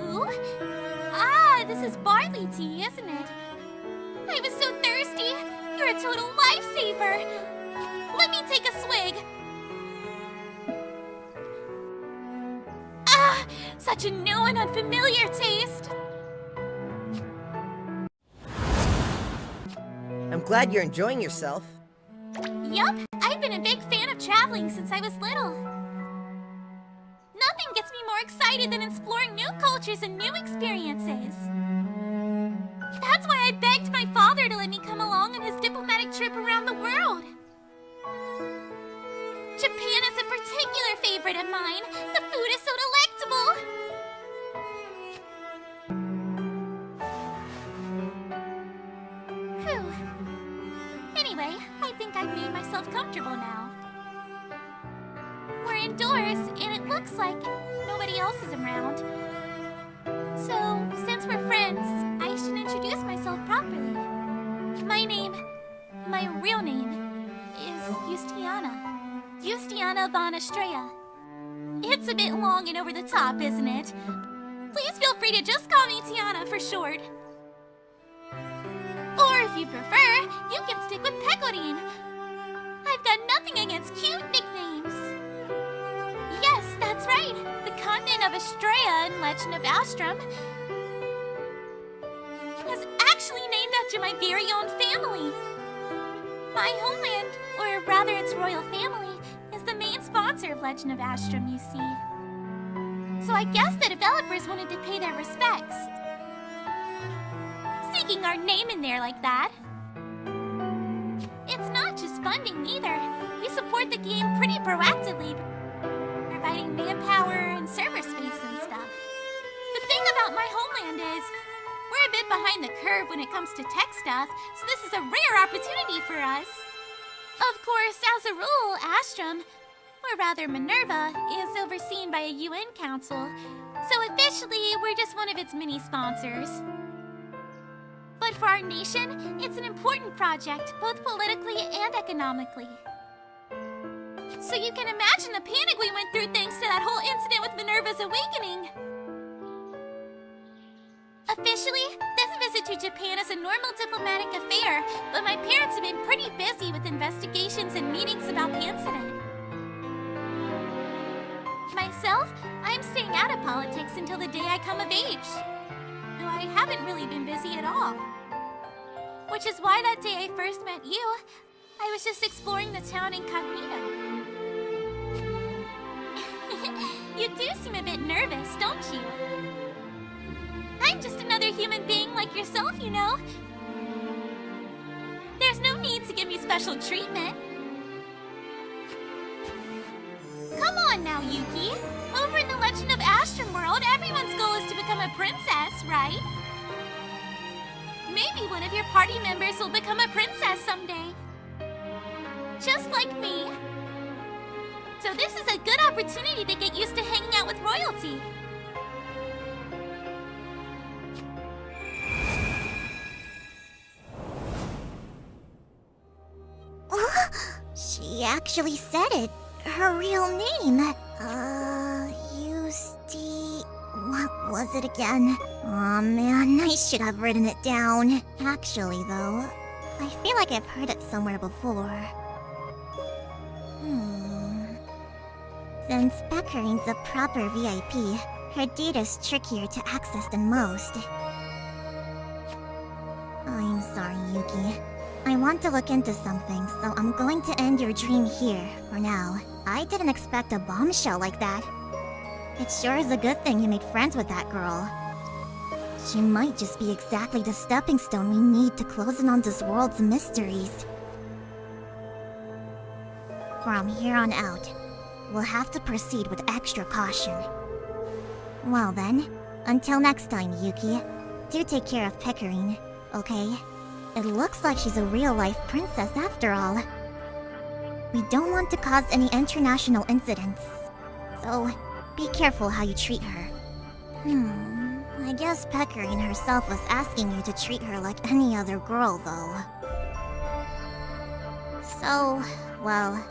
Ooh? Ah, this is barley tea, isn't it? I was so thirsty. You're a total lifesaver. Let me take a swig. Ah, such a new and unfamiliar taste. I'm glad you're enjoying yourself. Yup, I've been a big fan of traveling since I was little. Nothing gets me more excited than exploring new cultures and new experiences. That's why I begged my father to let me come along on his diplomatic trip around the world. Japan is a particular favorite of mine. The food is so delectable. Phew. Anyway, I think I've made myself comfortable now. We're indoors, and it looks like nobody else is around. So, since we're friends, I should introduce myself properly. My real name, is Justiana. Justiana von Estrella. It's a bit long and over the top, isn't it? Please feel free to just call me Tiana for short. Or if you prefer, you can stick with Pecorine. I've got nothing against cute nicknames. Yes, that's right. The continent of Estrella in Legend of Astrum is actually named after my very own family. My homeland, or rather its royal family, is the main sponsor of Legend of Astrum, you see. So I guess the developers wanted to pay their respects. Sneaking our name in there like that. It's not just funding either. We support the game pretty proactively, providing manpower and server space and stuff. The thing about my homeland is, we're a bit behind the curve when it comes to tech stuff, so this is a rare opportunity for us. Of course, as a rule, Astrum, or rather Minerva, is overseen by a UN council, so officially we're just one of its many sponsors. But for our nation, it's an important project, both politically and economically. So you can imagine the panic we went through thanks to that whole incident with Minerva's awakening. Officially, this visit to Japan is a normal diplomatic affair, but my parents have been pretty busy with investigations and meetings about the incident. Myself, I'm staying out of politics until the day I come of age. Though I haven't really been busy at all. Which is why that day I first met you, I was just exploring the town incognito. You do seem a bit nervous, don't you? I'm just another human being like yourself, you know. There's no need to give me special treatment. Come on now, Yuki. Over in the Legend of Astrum world, everyone's goal is to become a princess, right? Maybe one of your party members will become a princess someday. Just like me. So this is a good opportunity to get used to hanging out with royalty. She actually said it. Her real name. Toasty... What was it again? Aw man, I should have written it down. Actually though, I feel like I've heard it somewhere before. Since Pecorine's a proper VIP, her data's trickier to access than most. I'm sorry, Yuki. I want to look into something, so I'm going to end your dream here, for now. I didn't expect a bombshell like that. It sure is a good thing you made friends with that girl. She might just be exactly the stepping stone we need to close in on this world's mysteries. From here on out, we'll have to proceed with extra caution. Well then, until next time, Yuki, do take care of Pecorine, okay? It looks like she's a real-life princess after all. We don't want to cause any international incidents, so be careful how you treat her. I guess Pecorine herself was asking you to treat her like any other girl, though. So, well,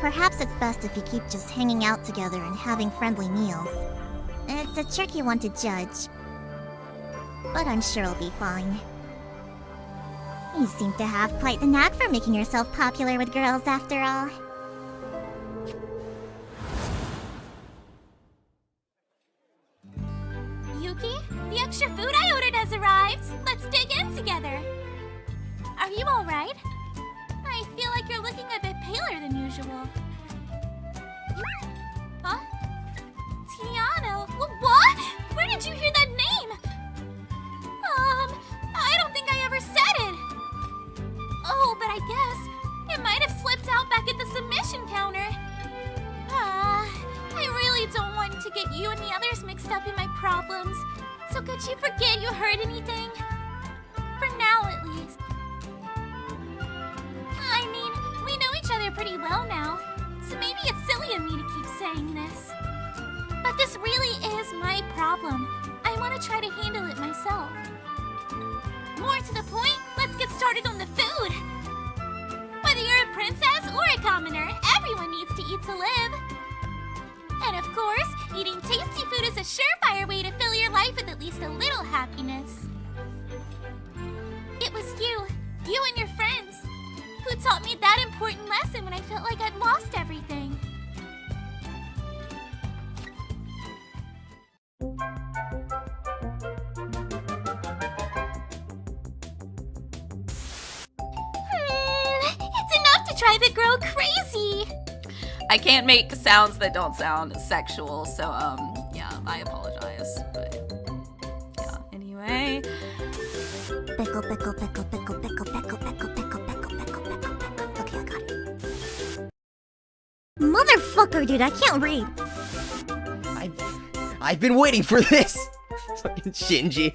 perhaps it's best if you keep just hanging out together and having friendly meals. It's a tricky one to judge, but I'm sure it'll be fine. You seem to have quite the knack for making yourself popular with girls after all. Yuki, the extra food I ordered has arrived. Let's dig in together. Are you alright? I feel like you're looking a bit paler than usual. Huh? Tiano? What? Where did you hear that name? I don't think I ever said it. Oh, but I guess it might have slipped out back at the submission counter. I really don't want to get you and the others mixed up in my problems. So could you forget you heard anything? For now, at least. I mean, we know each other pretty well now, so maybe it's silly of me to keep saying this. But this really is my problem. I want to try to handle it myself. More to the point, let's get started on the food. Whether you're a princess or a commoner, everyone needs to eat to live. And of course, eating tasty food is a surefire way to fill your life with at least a little happiness. It was you and your friends, who taught me that important lesson when I felt like I'd lost everything. It's enough to drive a girl crazy! I can't make sounds that don't sound sexual, so, yeah, I apologize, but, yeah, anyway. Pickle, pickle, pickle, pickle, pickle, pickle, pickle, pickle, pickle, pickle, pickle, pickle. Okay, I got it. Motherfucker, dude, I can't read. I've been waiting for this! Fucking Shinji.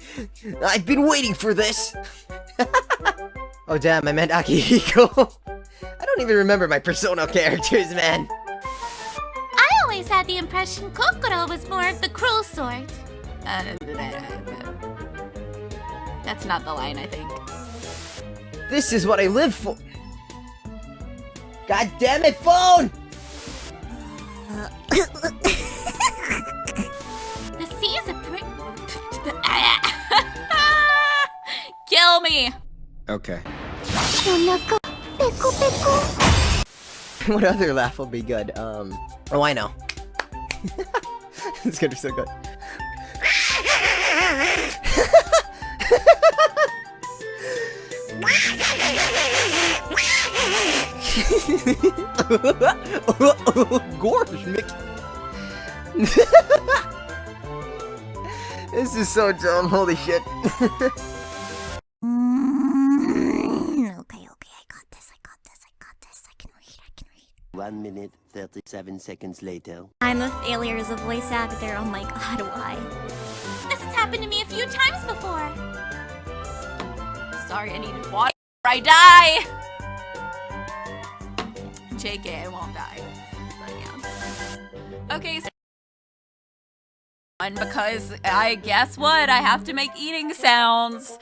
I've been waiting for this! Oh damn, I meant Akihiko. I don't even remember my Persona characters, man. I always had the impression Kokoro was more of the cruel sort. That's not the line, I think. This is what I live for. God damn it, phone! The sea is a Kill me! Okay. What other laugh will be good? Oh, I know. It's gonna be so good. Gorge, Mickey. This is so dumb, holy shit. Okay, I got this, I can read. 1 minute, 37 seconds later. I'm a failure as a voice actor, oh my god, why? This has happened to me a few times before. Sorry, I needed water or I die! JK, I won't die. But yeah. Okay, so because guess what? I have to make eating sounds.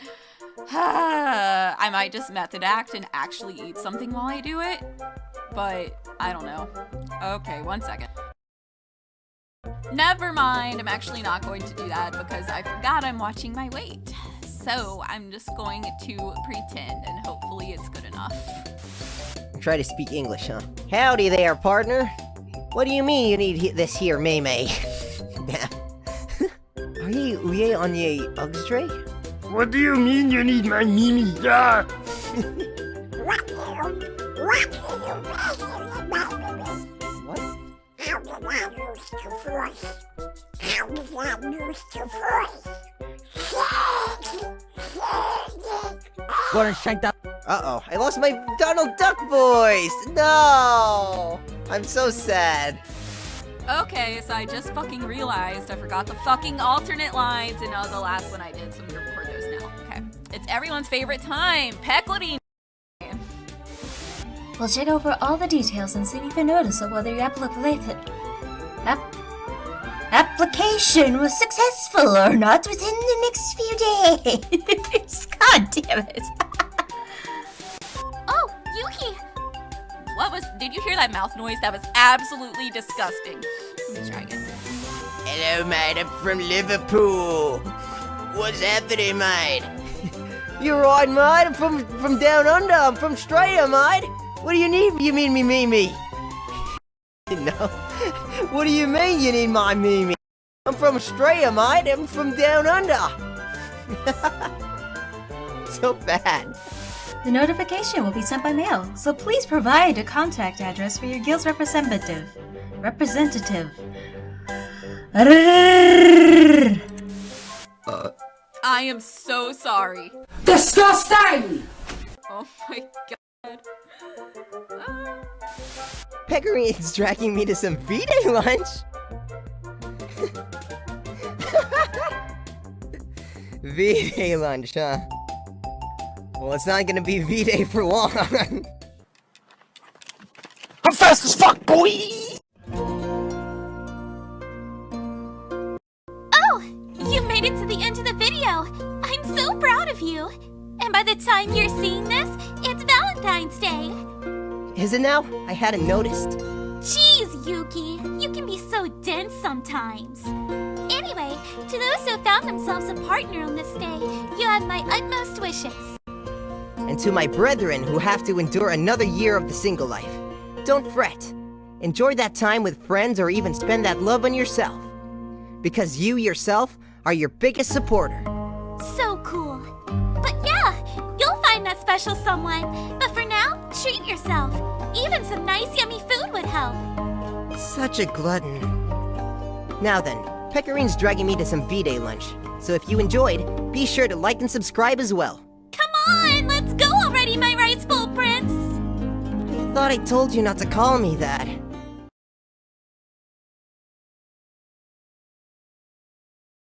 I might just method act and actually eat something while I do it, but I don't know. Okay, 1 second. Never mind, I'm actually not going to do that because I forgot I'm watching my weight. So I'm just going to pretend and hopefully it's good enough. Try to speak English, huh? Howdy there, partner. What do you mean you need this here May? Are you on the Ugstray? What do you mean you need my Mimi? Yeah. What? Uh-oh, I lost my Donald Duck voice! No! I'm so sad. Okay, so I just fucking realized I forgot the fucking alternate lines, and the last one I did, so I'm gonna record those now. Okay. It's everyone's favorite time, Pecorine. We'll check over all the details and send you a notice of whether your application was successful or not within the next few days. God damn it. Oh, Yuki! Did you hear that mouth noise? That was absolutely disgusting. Let me try again. Hello, mate. I'm from Liverpool. What's happening, mate? You're right, mate. I'm from down under. I'm from Australia, mate. What do you need? You mean me? No. What do you mean you need my Mimi? I'm from Australia, mate. I'm from down under. So bad. The notification will be sent by mail, so please provide a contact address for your guild's representative. I am so sorry. Disgusting! Oh my god. Pecorine's dragging me to some V-Day lunch. V-Day lunch, huh? Well, it's not gonna be V-Day for long. I'm fast as fuck, boy! Oh, you made it to the end of the video. I'm so proud of you. And by the time you're seeing this, it's Valentine's Day. Is it now? I hadn't noticed. Jeez, Yuki, you can be so dense sometimes. Anyway, to those who found themselves a partner on this day, you have my utmost wishes. And to my brethren who have to endure another year of the single life, don't fret. Enjoy that time with friends or even spend that love on yourself. Because you yourself are your biggest supporter. So cool. But yeah, you'll find that special someone. But for now, treat yourself. Even some nice yummy food would help. Such a glutton. Now then, Pecorine's dragging me to some V-Day lunch. So if you enjoyed, be sure to like and subscribe as well. Come on, let's go already, my rice bowl prince. I thought I told you not to call me that.